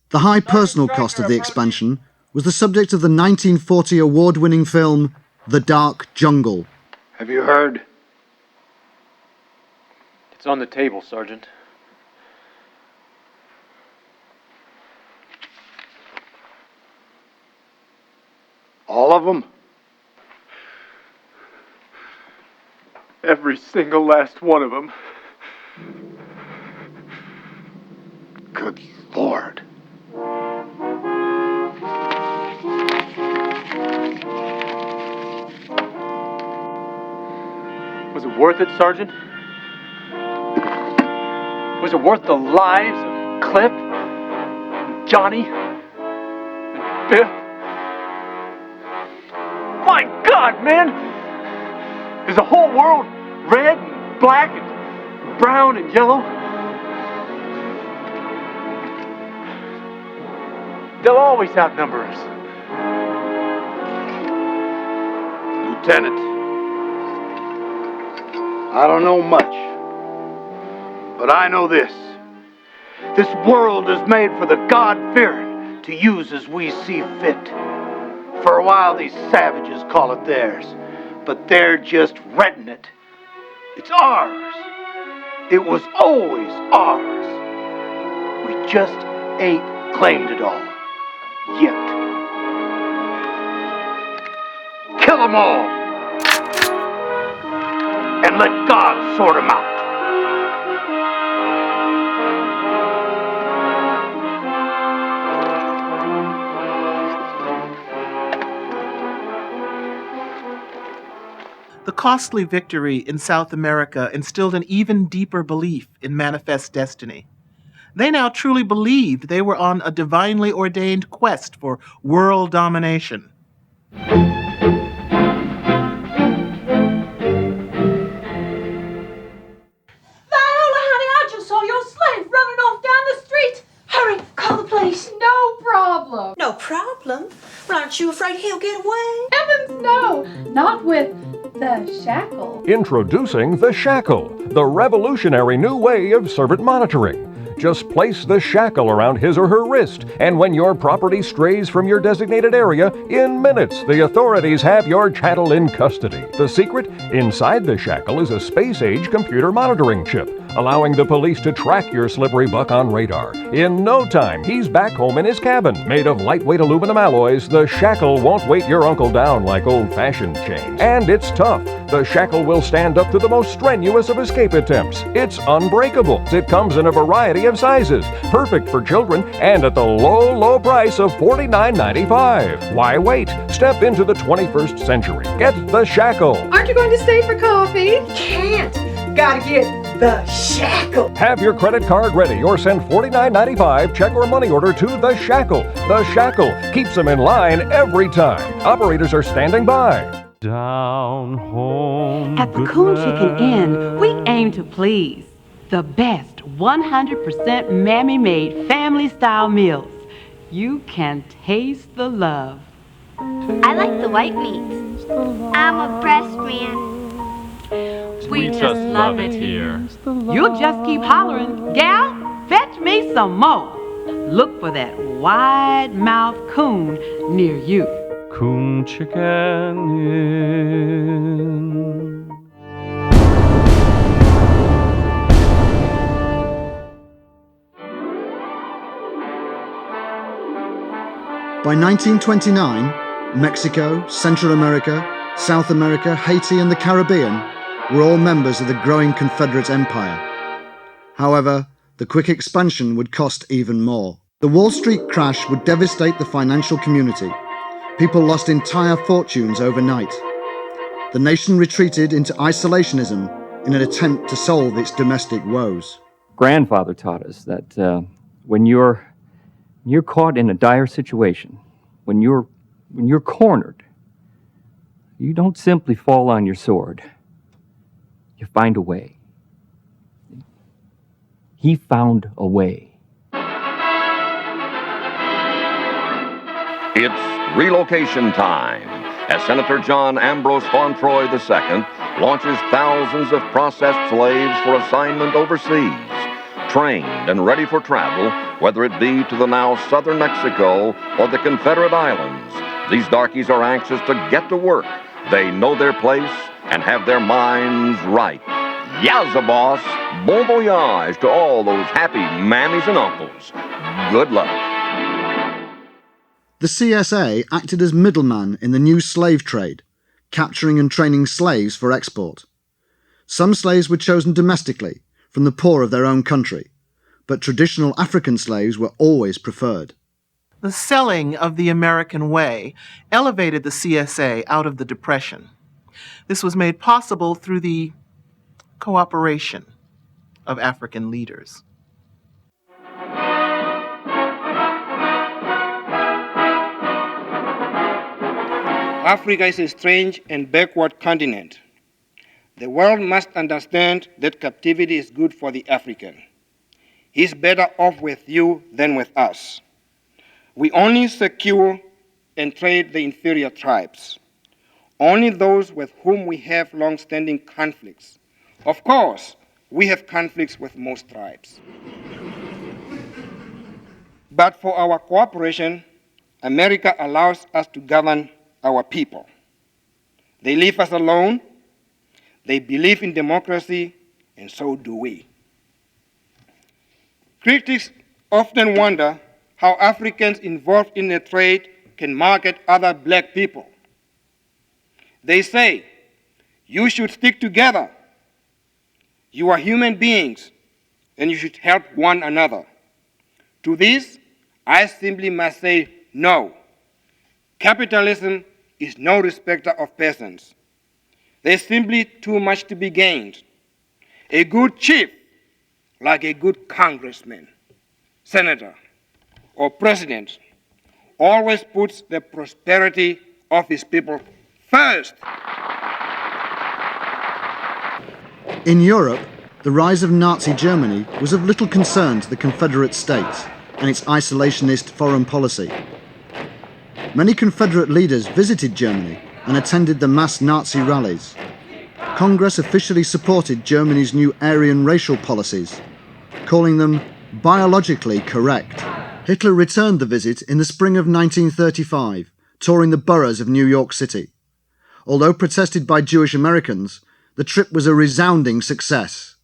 The high personal cost of the expansion was the subject of the 1940 award-winning film The Dark Jungle. Have you heard? It's on the table, Sergeant. All of them? Every single last one of them. Good Lord. Was it worth it, Sergeant? Was it worth the lives of Cliff, and Johnny, and Biff? My God, man! Is the whole world red and black and brown and yellow? They'll always outnumber us. Lieutenant, I don't know much, but I know this. This world is made for the God-fearing to use as we see fit. For a while, these savages call it theirs, but they're just renting it. It's ours. It was always ours. We just ain't claimed it all. Yet. Kill them all. And let God sort them out. The costly victory in South America instilled an even deeper belief in manifest destiny. They now truly believed they were on a divinely ordained quest for world domination. Viola, honey, I just saw your slave running off down the street. Hurry, call the police. No problem. No problem? Well, aren't you afraid he'll get away? Heavens, no. Not with The shackle. Introducing the Shackle, the revolutionary new way of servant monitoring. Just place the shackle around his or her wrist, and when your property strays from your designated area, in minutes the authorities have your chattel in custody. The secret? Inside the shackle is a space-age computer monitoring chip, allowing the police to track your slippery buck on radar. In no time, he's back home in his cabin. Made of lightweight aluminum alloys, the shackle won't weight your uncle down like old-fashioned chains. And it's tough. The shackle will stand up to the most strenuous of escape attempts. It's unbreakable. It comes in a variety of sizes, perfect for children, and at the low, low price of $49.95. Why wait? Step into the 21st century. Get the shackle. Aren't you going to stay for coffee? Can't. Gotta get the shackle. Have your credit card ready or send $49.95 check or money order to the shackle. The shackle keeps them in line every time. Operators are standing by. Down home. At the Coon Chicken Inn, we aim to please. The best 100% Mammy-made family-style meals. You can taste the love. I like the white meat. I'm a breast man. We just love it here. You'll just keep hollering, gal, fetch me some more. Look for that wide-mouthed coon near you. Coon Chicken Inn. By 1929, Mexico, Central America, South America, Haiti, and the Caribbean were all members of the growing Confederate Empire. However, the quick expansion would cost even more. The Wall Street crash would devastate the financial community. People lost entire fortunes overnight. The nation retreated into isolationism in an attempt to solve its domestic woes. Grandfather taught us that when you're caught in a dire situation, when you're cornered, you don't simply fall on your sword. You find a way. He found a way. It's relocation time as Senator John Ambrose Fauntroy II launches thousands of processed slaves for assignment overseas, trained and ready for travel, whether it be to the now southern Mexico or the Confederate Islands. These darkies are anxious to get to work. They know their place and have their minds right. Yowza, boss! Bon voyage to all those happy mammies and uncles. Good luck. The CSA acted as middleman in the new slave trade, capturing and training slaves for export. Some slaves were chosen domestically, from the poor of their own country, but traditional African slaves were always preferred. The selling of the American way elevated the CSA out of the Depression. This was made possible through the cooperation of African leaders. Africa is a strange and backward continent. The world must understand that captivity is good for the African. He's better off with you than with us. We only secure and trade the inferior tribes, only those with whom we have long-standing conflicts. Of course, we have conflicts with most tribes. But for our cooperation, America allows us to govern our people. They leave us alone. They believe in democracy, and so do we. Critics often wonder how Africans involved in the trade can market other black people. They say, you should stick together. You are human beings, and you should help one another. To this, I simply must say no. Capitalism is no respecter of persons. There's simply too much to be gained. A good chief, like a good congressman, senator, or president, always puts the prosperity of his people first. In Europe, the rise of Nazi Germany was of little concern to the Confederate States and its isolationist foreign policy. Many Confederate leaders visited Germany and attended the mass Nazi rallies. Congress officially supported Germany's new Aryan racial policies, calling them biologically correct. Hitler returned the visit in the spring of 1935, touring the boroughs of New York City. Although protested by Jewish Americans, the trip was a resounding success.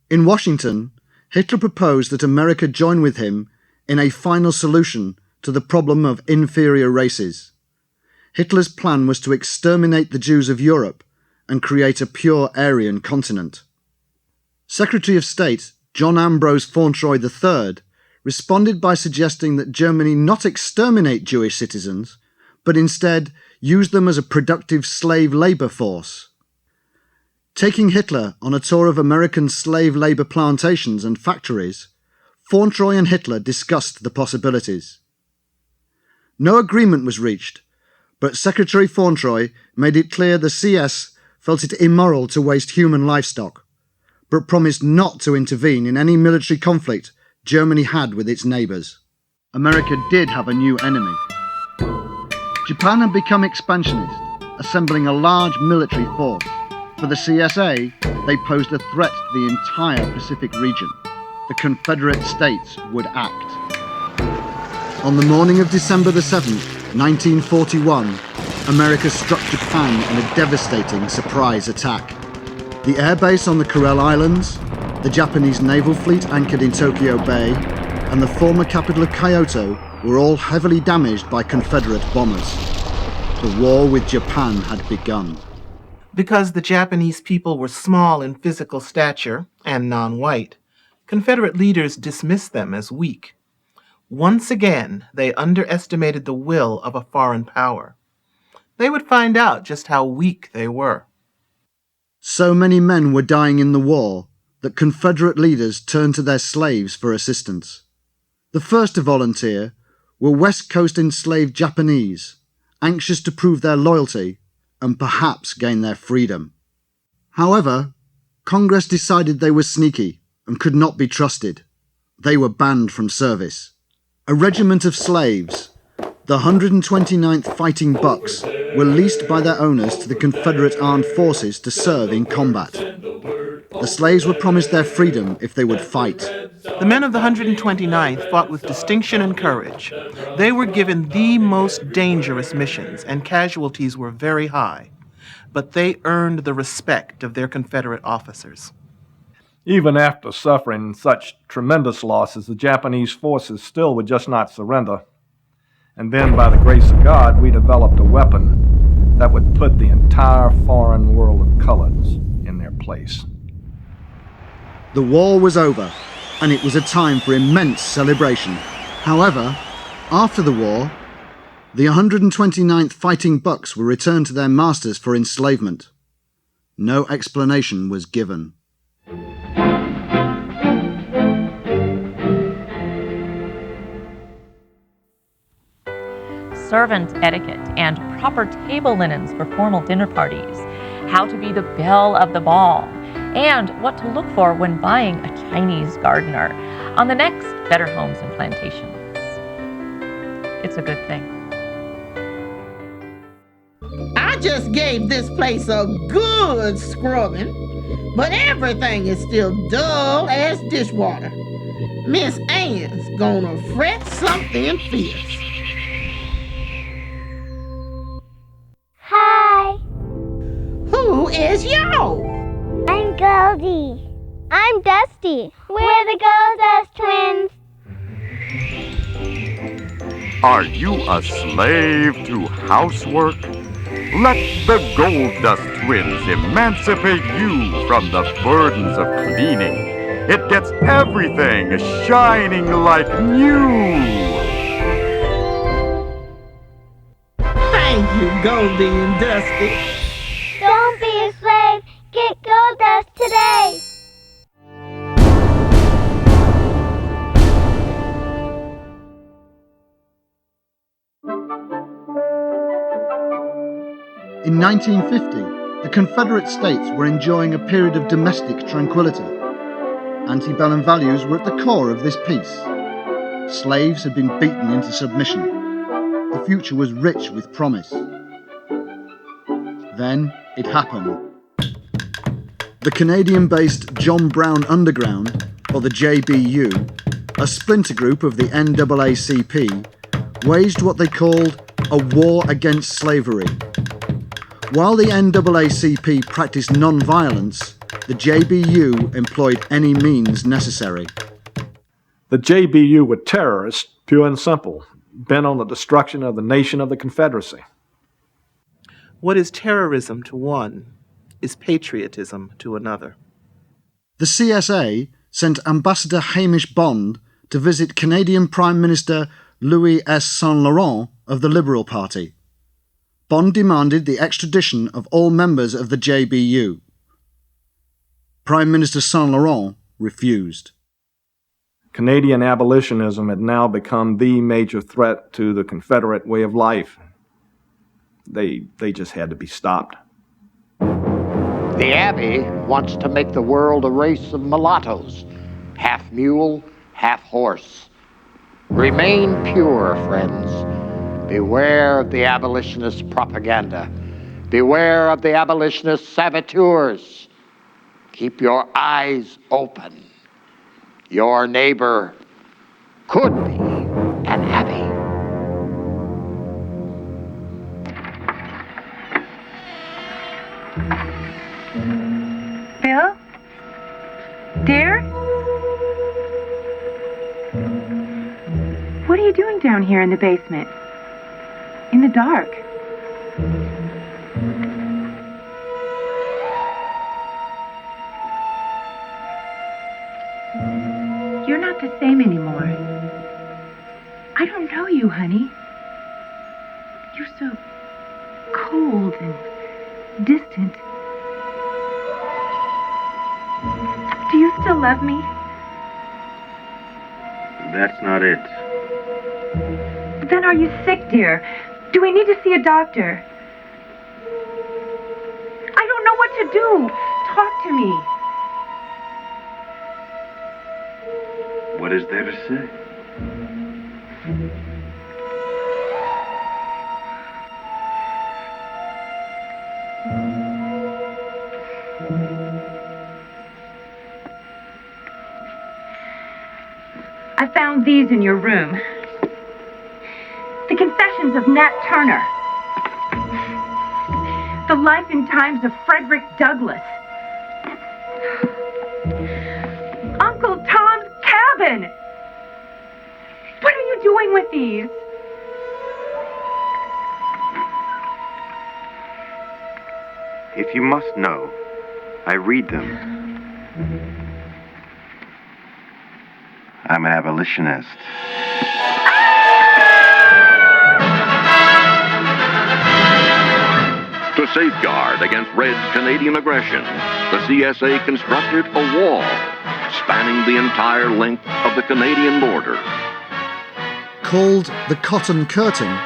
In Washington, Hitler proposed that America join with him in a final solution to the problem of inferior races. Hitler's plan was to exterminate the Jews of Europe and create a pure Aryan continent. Secretary of State John Ambrose Fauntroy III responded by suggesting that Germany not exterminate Jewish citizens, but instead use them as a productive slave labour force. Taking Hitler on a tour of American slave labour plantations and factories, Fauntroy and Hitler discussed the possibilities. No agreement was reached, but Secretary Fauntroy made it clear the CS felt it immoral to waste human livestock, but promised not to intervene in any military conflict Germany had with its neighbours. America did have a new enemy. Japan had become expansionist, assembling a large military force. For the CSA, they posed a threat to the entire Pacific region. The Confederate States would act. On the morning of December the 7th, 1941, America struck Japan in a devastating surprise attack. The airbase on the Kuril Islands, the Japanese naval fleet anchored in Tokyo Bay, and the former capital of Kyoto were all heavily damaged by Confederate bombers. The war with Japan had begun. Because the Japanese people were small in physical stature and non-white, Confederate leaders dismissed them as weak. Once again, they underestimated the will of a foreign power. They would find out just how weak they were. So many men were dying in the war that Confederate leaders turned to their slaves for assistance. The first to volunteer were West Coast enslaved Japanese, anxious to prove their loyalty and perhaps gain their freedom. However, Congress decided they were sneaky and could not be trusted. They were banned from service. A regiment of slaves, the 129th Fighting Bucks, were leased by their owners to the Confederate Armed Forces to serve in combat. The slaves were promised their freedom if they would fight. The men of the 129th fought with distinction and courage. They were given the most dangerous missions, and casualties were very high. But they earned the respect of their Confederate officers. Even after suffering such tremendous losses, the Japanese forces still would just not surrender. And then, by the grace of God, we developed a weapon that would put the entire foreign world of colors in their place. The war was over, and it was a time for immense celebration. However, after the war, the 129th Fighting Bucks were returned to their masters for enslavement. No explanation was given. Servant etiquette and proper table linens for formal dinner parties, how to be the belle of the ball, and what to look for when buying a Chinese gardener on the next Better Homes and Plantations. It's a good thing. I just gave this place a good scrubbing, but everything is still dull as dishwater. Miss Ann's gonna fret something fierce. Hi. Who is yo? I'm Goldie. I'm Dusty. We're the Goldust twins. Are you a slave to housework? Let the Goldust twins emancipate you from the burdens of cleaning. It gets everything shining like new. Thank you, Goldie and Dusty. Don't be a slave. Get Goldust today. In 1950, the Confederate States were enjoying a period of domestic tranquility. Antebellum values were at the core of this peace. Slaves had been beaten into submission. The future was rich with promise. Then it happened. The Canadian-based John Brown Underground, or the JBU, a splinter group of the NAACP, waged what they called a war against slavery. While the NAACP practiced non-violence, the JBU employed any means necessary. The JBU were terrorists, pure and simple, bent on the destruction of the nation of the Confederacy. What is terrorism to one is patriotism to another. The CSA sent Ambassador Hamish Bond to visit Canadian Prime Minister Louis S. Saint Laurent of the Liberal Party. Bond demanded the extradition of all members of the JBU. Prime Minister Saint Laurent refused. Canadian abolitionism had now become the major threat to the Confederate way of life. They just had to be stopped. The Abbey wants to make the world a race of mulattoes, half mule, half horse. Remain pure, friends. Beware of the abolitionist propaganda. Beware of the abolitionist saboteurs. Keep your eyes open. Your neighbor could be an Abbey. Bill? Dear? What are you doing down here in the basement? In the dark? You're not the same anymore. I don't know you, honey. You're so cold and distant. Do you still love me? That's not it. Then are you sick, dear? Do we need to see a doctor? I don't know what to do. Talk to me. What is there to say? I found these in your room. The Confessions of Nat Turner. The Life and Times of Frederick Douglass. Uncle Tom's Cabin! What are you doing with these? If you must know, I read them. I'm an abolitionist. To safeguard against Red's Canadian aggression, the CSA constructed a wall spanning the entire length of the Canadian border. Called the Cotton Curtain,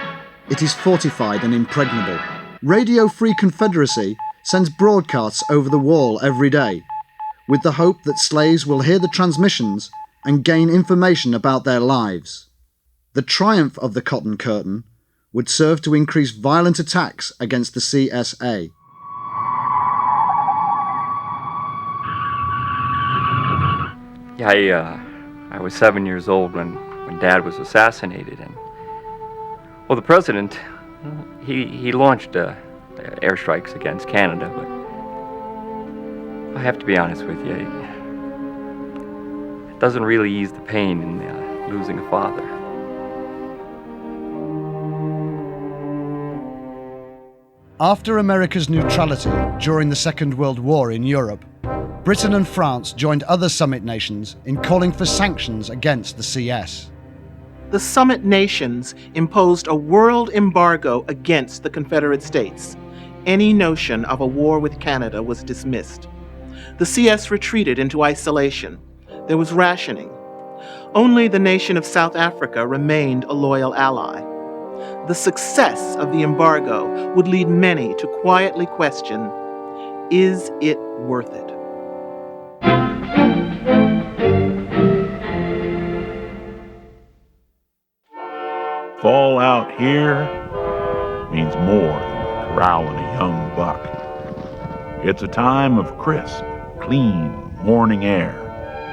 it is fortified and impregnable. Radio Free Confederacy sends broadcasts over the wall every day, with the hope that slaves will hear the transmissions and gain information about their lives. The triumph of the Cotton Curtain would serve to increase violent attacks against the CSA. Yeah, I was 7 years old when Dad was assassinated, and well, the president, he launched airstrikes against Canada, but I have to be honest with you, it doesn't really ease the pain in losing a father. After America's neutrality during the Second World War in Europe, Britain and France joined other summit nations in calling for sanctions against the CS. The summit nations imposed a world embargo against the Confederate States. Any notion of a war with Canada was dismissed. The CS retreated into isolation. There was rationing. Only the nation of South Africa remained a loyal ally. The success of the embargo would lead many to quietly question, is it worth it? Fall out here means more than corralling a young buck. It's a time of crisp, clean morning air,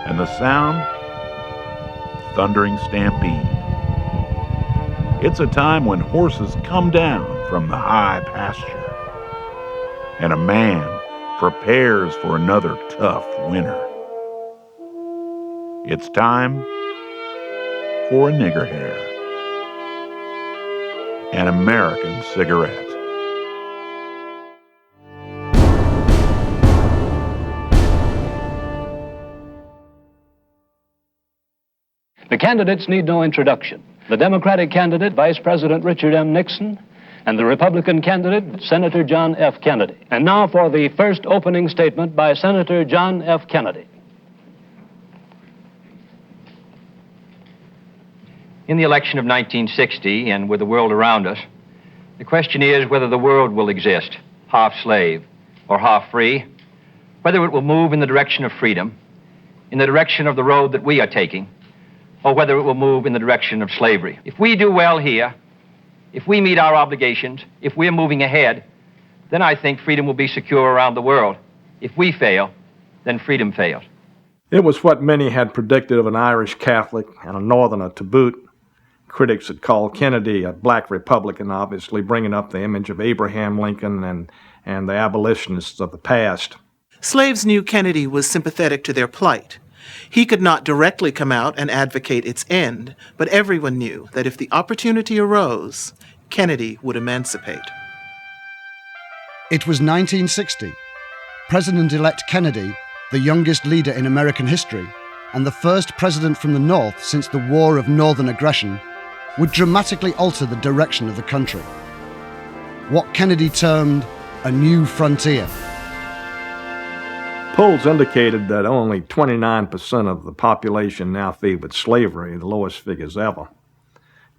and the sound, thundering stampede. It's a time when horses come down from the high pasture, and a man prepares for another tough winter. It's time for a nigger hair, an American cigarette. The candidates need no introduction. The Democratic candidate, Vice President Richard M. Nixon, and the Republican candidate, Senator John F. Kennedy. And now for the first opening statement by Senator John F. Kennedy. In the election of 1960, and with the world around us, the question is whether the world will exist, half slave or half free, whether it will move in the direction of freedom, in the direction of the road that we are taking, or whether it will move in the direction of slavery. If we do well here, if we meet our obligations, if we're moving ahead, then I think freedom will be secure around the world. If we fail, then freedom fails. It was what many had predicted of an Irish Catholic and a Northerner to boot. Critics had called Kennedy a black Republican, obviously bringing up the image of Abraham Lincoln and the abolitionists of the past. Slaves knew Kennedy was sympathetic to their plight. He could not directly come out and advocate its end, but everyone knew that if the opportunity arose, Kennedy would emancipate. It was 1960. President-elect Kennedy, the youngest leader in American history, and the first president from the North since the War of Northern Aggression, would dramatically alter the direction of the country. What Kennedy termed a new frontier. Polls indicated that only 29% of the population now favored slavery, the lowest figures ever.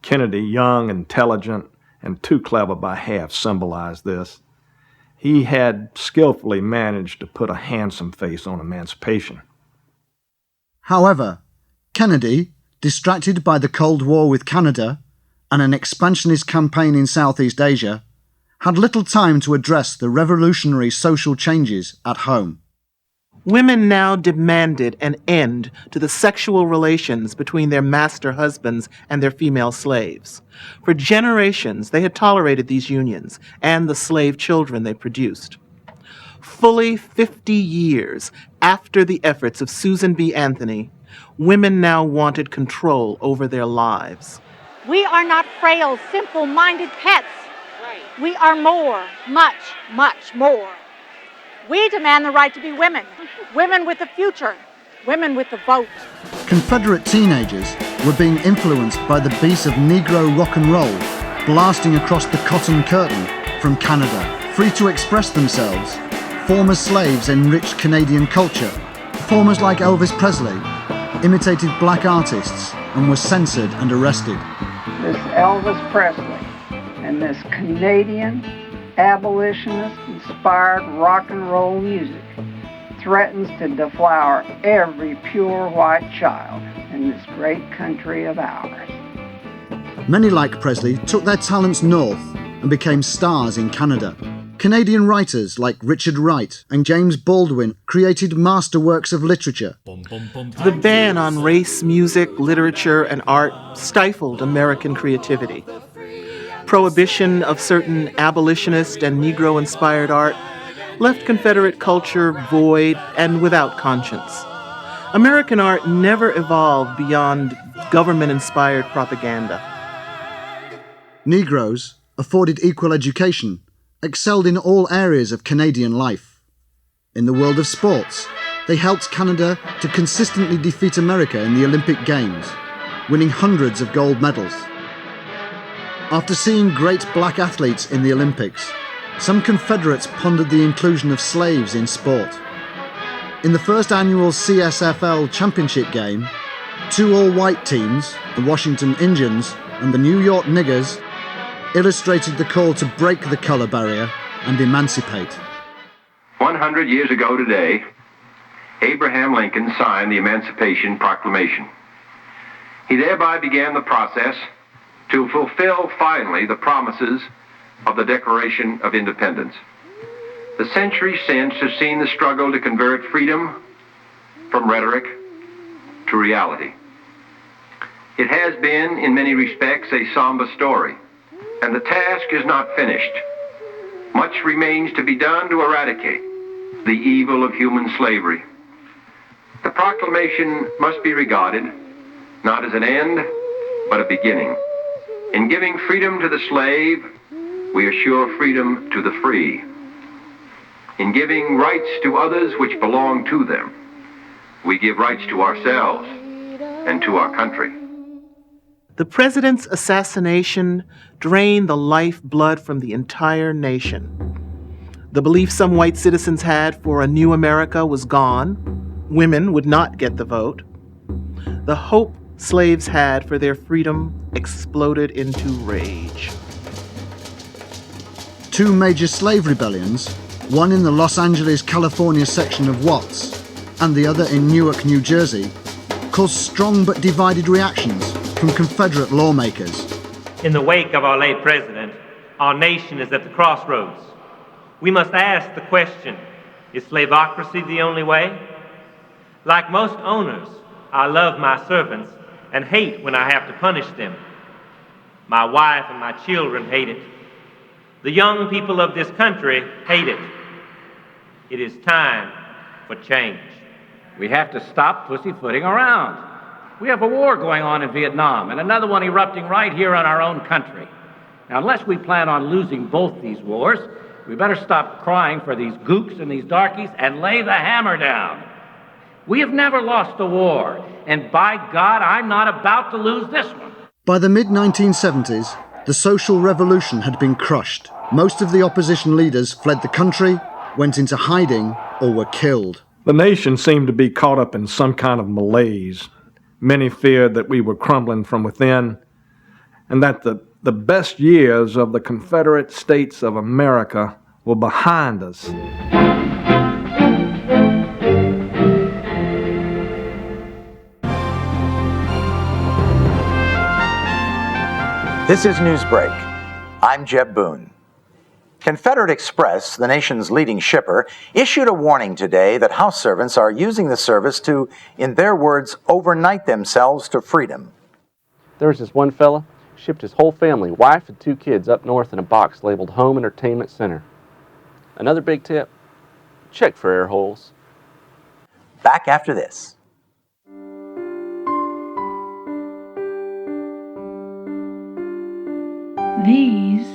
Kennedy, young, intelligent, and too clever by half, symbolized this. He had skillfully managed to put a handsome face on emancipation. However, Kennedy, distracted by the Cold War with Canada and an expansionist campaign in Southeast Asia, had little time to address the revolutionary social changes at home. Women now demanded an end to the sexual relations between their master husbands and their female slaves. For generations, they had tolerated these unions and the slave children they produced. Fully 50 years after the efforts of Susan B. Anthony, women now wanted control over their lives. We are not frail, simple-minded pets. We are more, much, much more. We demand the right to be women, women with a future, women with the vote. Confederate teenagers were being influenced by the beats of Negro rock and roll, blasting across the Cotton Curtain from Canada. Free to express themselves, former slaves enriched Canadian culture. Performers like Elvis Presley imitated black artists and were censored and arrested. This Elvis Presley and this Canadian abolitionist-inspired rock and roll music threatens to deflower every pure white child in this great country of ours. Many like Presley took their talents north and became stars in Canada. Canadian writers like Richard Wright and James Baldwin created masterworks of literature. The ban on race, music, literature, and art stifled American creativity. Prohibition of certain abolitionist and Negro-inspired art left Confederate culture void and without conscience. American art never evolved beyond government-inspired propaganda. Negroes, afforded equal education, excelled in all areas of Canadian life. In the world of sports, they helped Canada to consistently defeat America in the Olympic Games, winning hundreds of gold medals. After seeing great black athletes in the Olympics, some Confederates pondered the inclusion of slaves in sport. In the first annual CSFL championship game, two all-white teams, the Washington Indians and the New York Niggers, illustrated the call to break the color barrier and emancipate. 100 years ago today, Abraham Lincoln signed the Emancipation Proclamation. He thereby began the process to fulfill finally the promises of the Declaration of Independence. The century since has seen the struggle to convert freedom from rhetoric to reality. It has been, in many respects, a somber story, and the task is not finished. Much remains to be done to eradicate the evil of human slavery. The proclamation must be regarded not as an end, but a beginning. In giving freedom to the slave, we assure freedom to the free. In giving rights to others which belong to them, we give rights to ourselves and to our country. The president's assassination drained the lifeblood from the entire nation. The belief some white citizens had for a new America was gone. Women would not get the vote. The hope slaves had for their freedom exploded into rage. Two major slave rebellions, one in the Los Angeles, California section of Watts, and the other in Newark, New Jersey, caused strong but divided reactions from Confederate lawmakers. In the wake of our late president, our nation is at the crossroads. We must ask the question, is slaveocracy the only way? Like most owners, I love my servants and hate when I have to punish them. My wife and my children hate it. The young people of this country hate it. It is time for change. We have to stop pussyfooting around. We have a war going on in Vietnam and another one erupting right here in our own country. Now, unless we plan on losing both these wars, we better stop crying for these gooks and these darkies and lay the hammer down. We have never lost a war, and by God, I'm not about to lose this one. By the mid-1970s, the social revolution had been crushed. Most of the opposition leaders fled the country, went into hiding, or were killed. The nation seemed to be caught up in some kind of malaise. Many feared that we were crumbling from within, and that the best years of the Confederate States of America were behind us. This is Newsbreak. I'm Jeb Boone. Confederate Express, the nation's leading shipper, issued a warning today that house servants are using the service to, in their words, overnight themselves to freedom. There was this one fella who shipped his whole family, wife and 2 kids, up north in a box labeled Home Entertainment Center. Another big tip, check for air holes. Back after this. These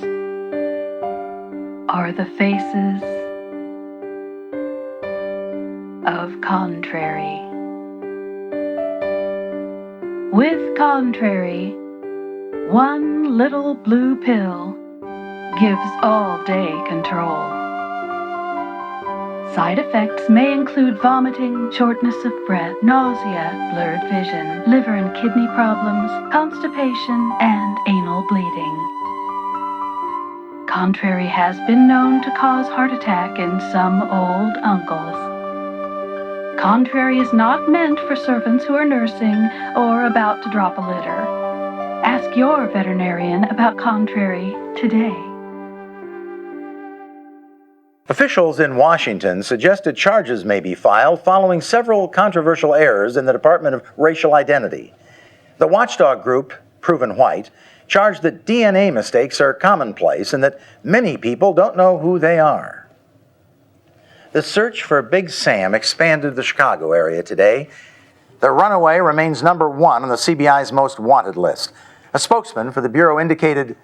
are the faces of Contrary. With Contrary, one little blue pill gives all-day control. Side effects may include vomiting, shortness of breath, nausea, blurred vision, liver and kidney problems, constipation, and anal bleeding. Contrary has been known to cause heart attack in some old uncles. Contrary is not meant for servants who are nursing or about to drop a litter. Ask your veterinarian about Contrary today. Officials in Washington suggested charges may be filed following several controversial errors in the Department of Racial Identity. The watchdog group, Proven White, charged that DNA mistakes are commonplace and that many people don't know who they are. The search for Big Sam expanded the Chicago area today. The runaway remains #1 on the CBI's most wanted list. A spokesman for the Bureau indicated,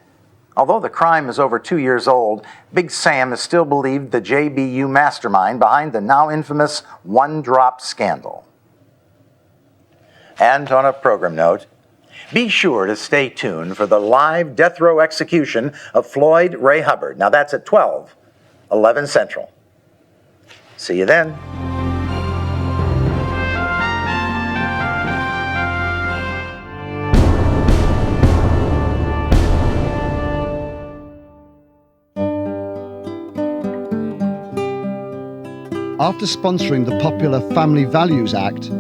although the crime is over 2 years old, Big Sam is still believed the JBU mastermind behind the now infamous one-drop scandal. And on a program note, be sure to stay tuned for the live death row execution of Floyd Ray Hubbard. Now that's at 12/11 Central. See you then. After sponsoring the popular Family Values Act,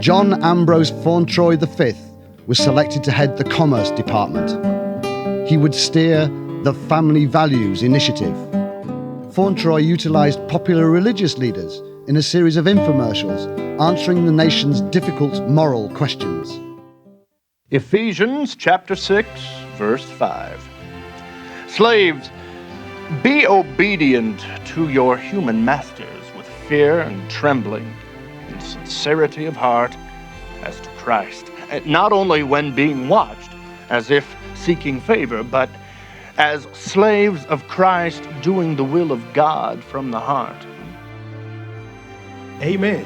John Ambrose Fauntroy V was selected to head the Commerce Department. He would steer the Family Values Initiative. Fauntroy utilized popular religious leaders in a series of infomercials answering the nation's difficult moral questions. Ephesians chapter 6, verse 5. Slaves, be obedient to your human masters with fear and trembling and sincerity of heart as to Christ, not only when being watched as if seeking favor, but as slaves of Christ doing the will of God from the heart. Amen.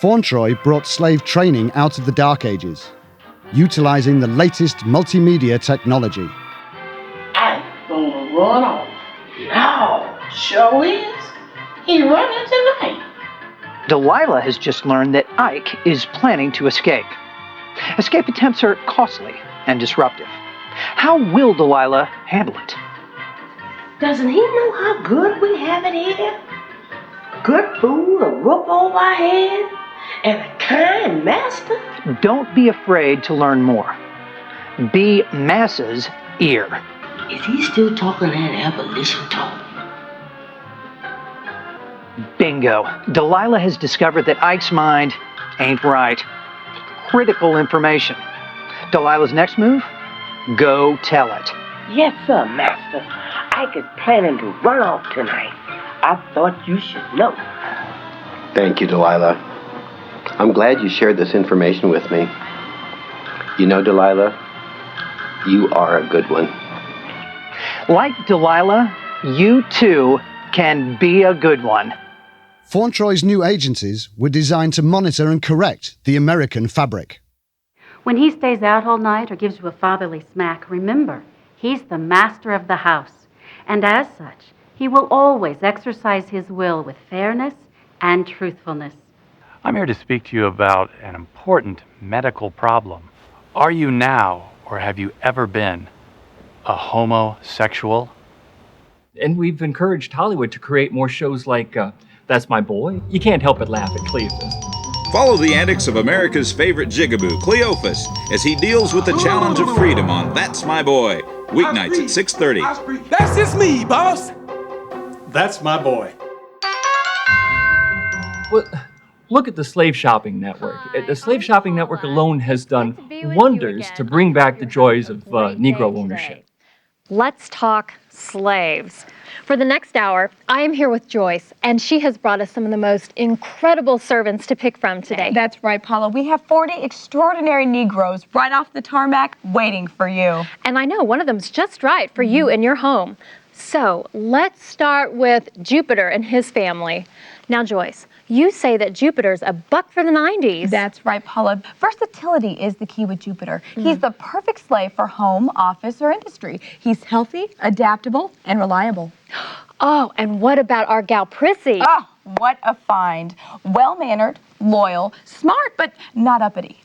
Fauntroy brought slave training out of the Dark Ages, utilizing the latest multimedia technology. I'm gonna run off. No, sure is. He running tonight. Delilah has just learned that Ike is planning to escape. Escape attempts are costly and disruptive. How will Delilah handle it? Doesn't he know how good we have it here? Good food, a roof over our head, and a kind master. Don't be afraid to learn more. Be Massa's ear. Is he still talking that abolition talk? Bingo. Delilah has discovered that Ike's mind ain't right. Critical information. Delilah's next move? Go tell it. Yes, sir, master. Ike is planning to run off tonight. I thought you should know. Thank you, Delilah. I'm glad you shared this information with me. You know, Delilah, you are a good one. Like Delilah, you too can be a good one. Fauntroy's new agencies were designed to monitor and correct the American fabric. When he stays out all night or gives you a fatherly smack, remember, he's the master of the house. And as such, he will always exercise his will with fairness and truthfulness. I'm here to speak to you about an important medical problem. Are you now, or have you ever been, a homosexual? And we've encouraged Hollywood to create more shows like That's My Boy. You can't help but laugh at Cleophas. Follow the antics of America's favorite jigaboo, Cleophas, as he deals with the challenge of freedom on That's My Boy, weeknights at 6:30. That's just me, boss. That's my boy. Well, look at the Slave Shopping Network. The Slave Shopping Network alone has done wonders to bring back the joys of Negro ownership. Let's talk slaves. For the next hour, I am here with Joyce, and she has brought us some of the most incredible servants to pick from today. That's right, Paula. We have 40 extraordinary Negroes right off the tarmac waiting for you. And I know one of them's just right for you in your home. So let's start with Jupiter and his family. Now, Joyce, you say that Jupiter's a buck for the 90s. That's right, Paula. Versatility is the key with Jupiter. He's the perfect slave for home, office, or industry. He's healthy, adaptable, and reliable. Oh, and what about our gal Prissy? Oh, what a find. Well-mannered, loyal, smart, but not uppity.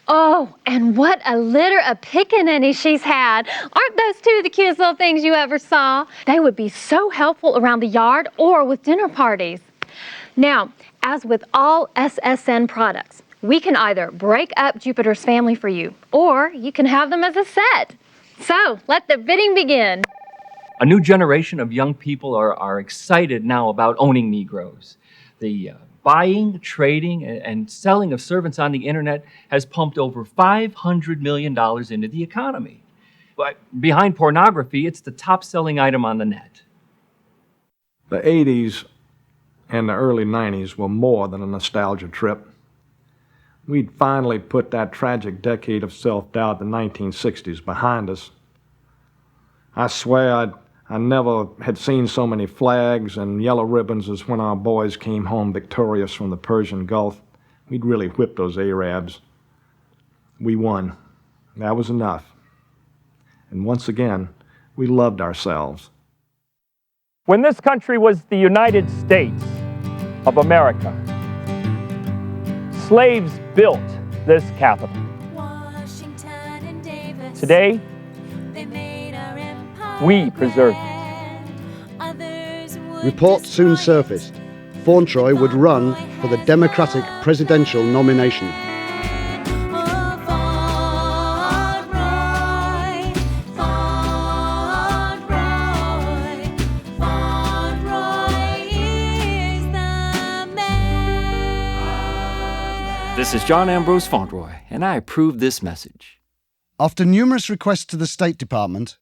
Oh, and what a litter of pickaninnies she's had. Aren't those two the cutest little things you ever saw? They would be so helpful around the yard or with dinner parties. Now, as with all SSN products, we can either break up Jupiter's family for you, or you can have them as a set. So, let the bidding begin. A new generation of young people are excited now about owning Negroes. The buying, trading, and selling of servants on the internet has pumped over $500 million into the economy. But behind pornography, it's the top-selling item on the net. The 80s and the early 90s were more than a nostalgia trip. We'd finally put that tragic decade of self-doubt, the 1960s, behind us. I swear I never had seen so many flags and yellow ribbons as when our boys came home victorious from the Persian Gulf. We'd really whipped those Arabs. We won. That was enough. And once again, we loved ourselves. When this country was the United States of America, slaves built this capital. Today, we preserve it. Reports soon surfaced. Fauntroy would run for the Democratic presidential nomination. This is John Ambrose Fauntleroy, and I approve this message. After numerous requests to the State Department,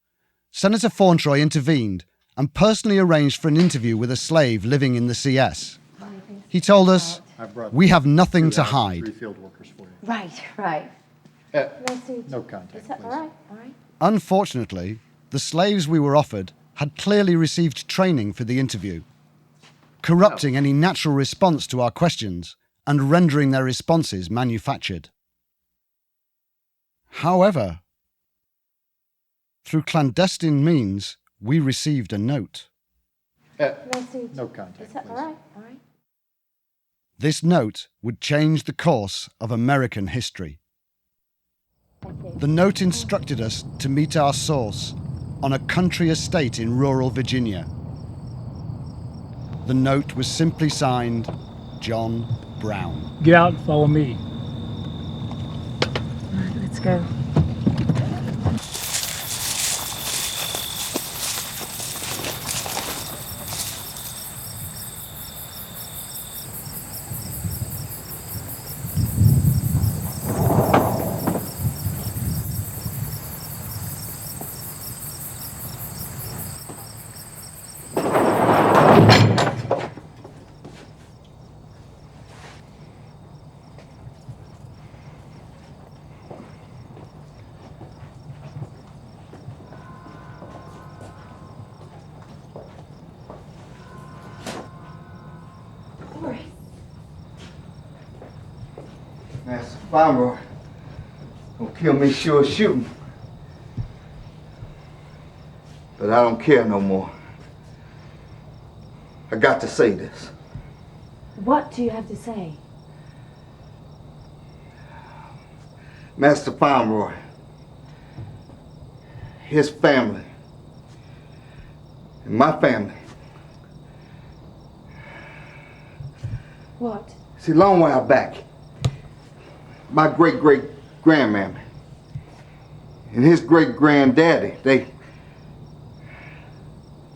Senator Fauntleroy intervened and personally arranged for an interview with a slave living in the CS. He told us, "We have nothing to hide." Right, right. No contact, please. All right, all right. Unfortunately, the slaves we were offered had clearly received training for the interview, corrupting any natural response to our questions and rendering their responses manufactured. However, through clandestine means, we received a note. No contact, All please. right, all right. This note would change the course of American history. The note instructed us to meet our source on a country estate in rural Virginia. The note was simply signed John Brown. Get out and follow me. All right, let's go. Master Fauntleroy gonna kill me sure shooting. But I don't care no more. I got to say this. What do you have to say? Master Fauntleroy, his family, and my family. What? See, a long while back, my great-great-grandmammy and his great-granddaddy, they,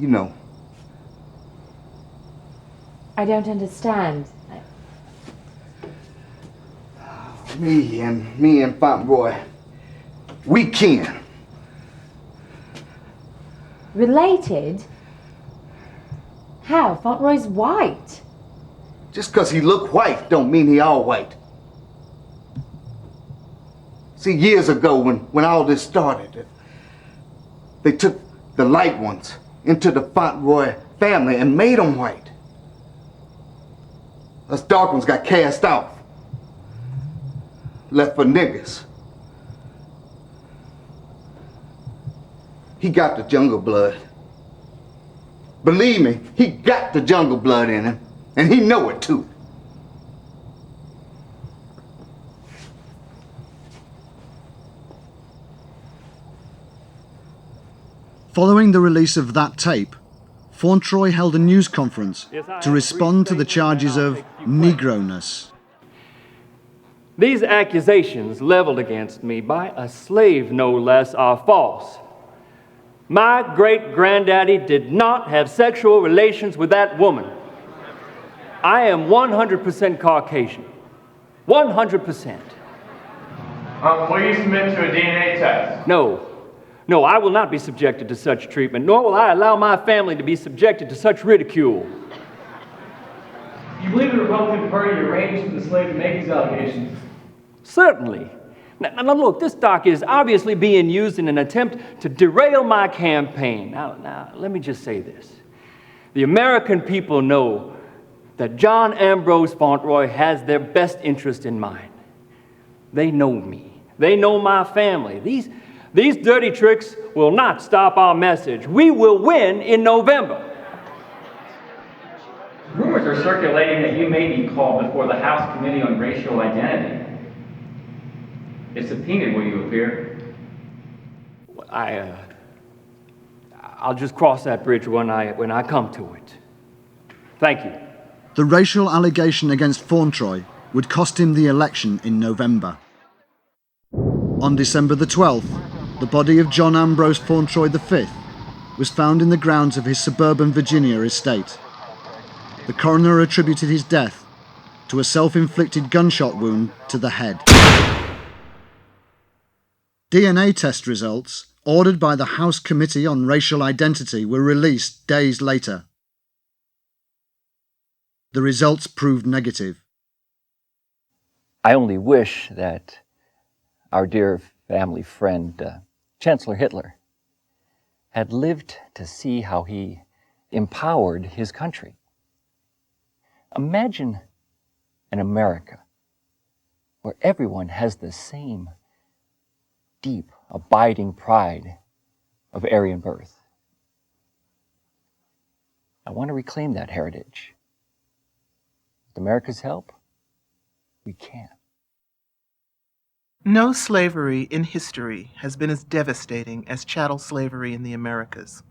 you know. I don't understand. Me and Fauntleroy, we kin. Related? How? Fauntleroy's white. Just 'cause he look white don't mean he all white. See, years ago when all this started, they took the light ones into the Fauntleroy family and made them white. Us dark ones got cast off, left for niggas. He got the jungle blood. Believe me, he got the jungle blood in him, and he know it too. Following the release of that tape, Fauntleroy held a news conference to respond to the charges of Negroness. These accusations leveled against me by a slave, no less, are false. My great-granddaddy did not have sexual relations with that woman. I am 100% Caucasian. 100%. Will you submit to a DNA test? No, I will not be subjected to such treatment, nor will I allow my family to be subjected to such ridicule. You believe the Republican Party arranged for the slave to make these allegations? Certainly. Now look, this doc is obviously being used in an attempt to derail my campaign. Now, let me just say this. The American people know that John Ambrose Fauntleroy has their best interest in mind. They know me. They know my family. These dirty tricks will not stop our message. We will win in November. Rumors are circulating that you may be called before the House Committee on Racial Identity. If subpoenaed, will you appear? I'll just cross that bridge when I come to it. Thank you. The racial allegation against Fauntleroy would cost him the election in November. On December the 12th, the body of John Ambrose Fauntleroy V was found in the grounds of his suburban Virginia estate. The coroner attributed his death to a self-inflicted gunshot wound to the head. DNA test results, ordered by the House Committee on Racial Identity, were released days later. The results proved negative. I only wish that our dear family friend, Chancellor Hitler, had lived to see how he empowered his country. Imagine an America where everyone has the same deep, abiding pride of Aryan birth. I want to reclaim that heritage. With America's help, we can. No slavery in history has been as devastating as chattel slavery in the Americas.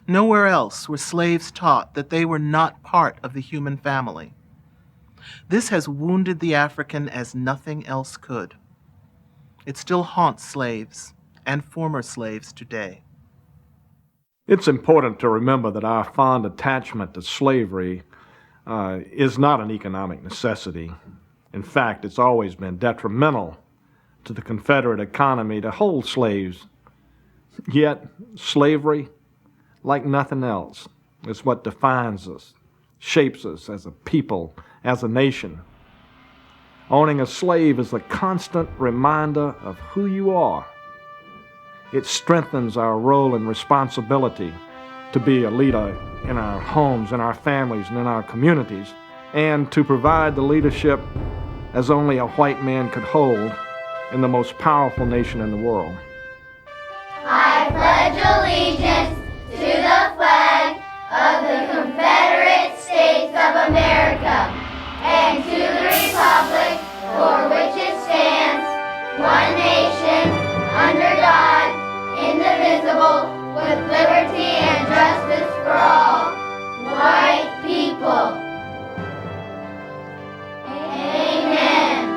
Nowhere else were slaves taught that they were not part of the human family. This has wounded the African as nothing else could. It still haunts slaves and former slaves today. It's important to remember that our fond attachment to slavery is not an economic necessity. In fact, it's always been detrimental to the Confederate economy to hold slaves. Yet, slavery, like nothing else, is what defines us, shapes us as a people, as a nation. Owning a slave is a constant reminder of who you are. It strengthens our role and responsibility to be a leader in our homes, in our families, and in our communities, and to provide the leadership as only a white man could hold in the most powerful nation in the world. I pledge allegiance to the flag of the Confederate States of America and to the republic for which it stands, one nation, under God, indivisible, with liberty and justice for all. White people. Amen.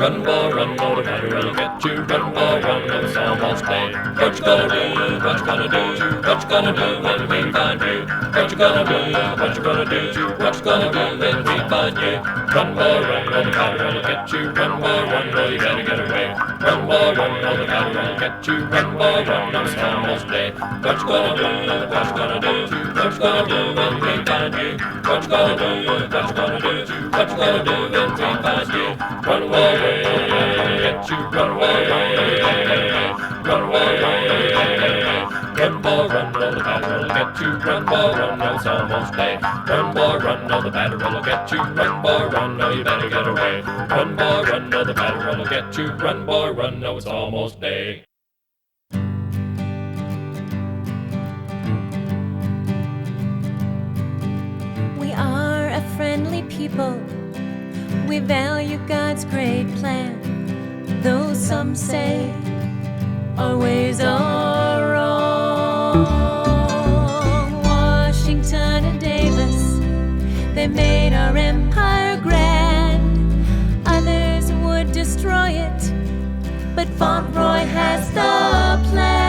Run, boy, run, oh, the battery will get you. Run, boy, run, oh, it's almost day. What you gonna do? What you gonna do? What you gonna do when we find you? What you gonna do? What you gonna do? What you gonna do when we find you? Run, boy, run, oh, the battery will get you. Run, boy, run, oh, you better get away. Run, boy, run, oh, the battery will get you. Run, boy, run, oh, it's almost day. What you gonna do? What you gonna do? What you gonna do when we find you? What you gonna do? What you gonna do? What you gonna do when we find you? Run away, get you, run away, run away, run, boy, run, oh, the battery will get you. Run, boy, run, oh, it's almost day. Run, boy, run, oh, the battery will get you. Run, boy, run, oh, you better get away. Run, boy, run, oh, the battery will get you. Run, boy, run, oh, it's almost day. We are a friendly people. We value God's great plan, though some say our ways are wrong. Washington and Davis, they made our empire grand. Others would destroy it, but Fauntleroy has the plan.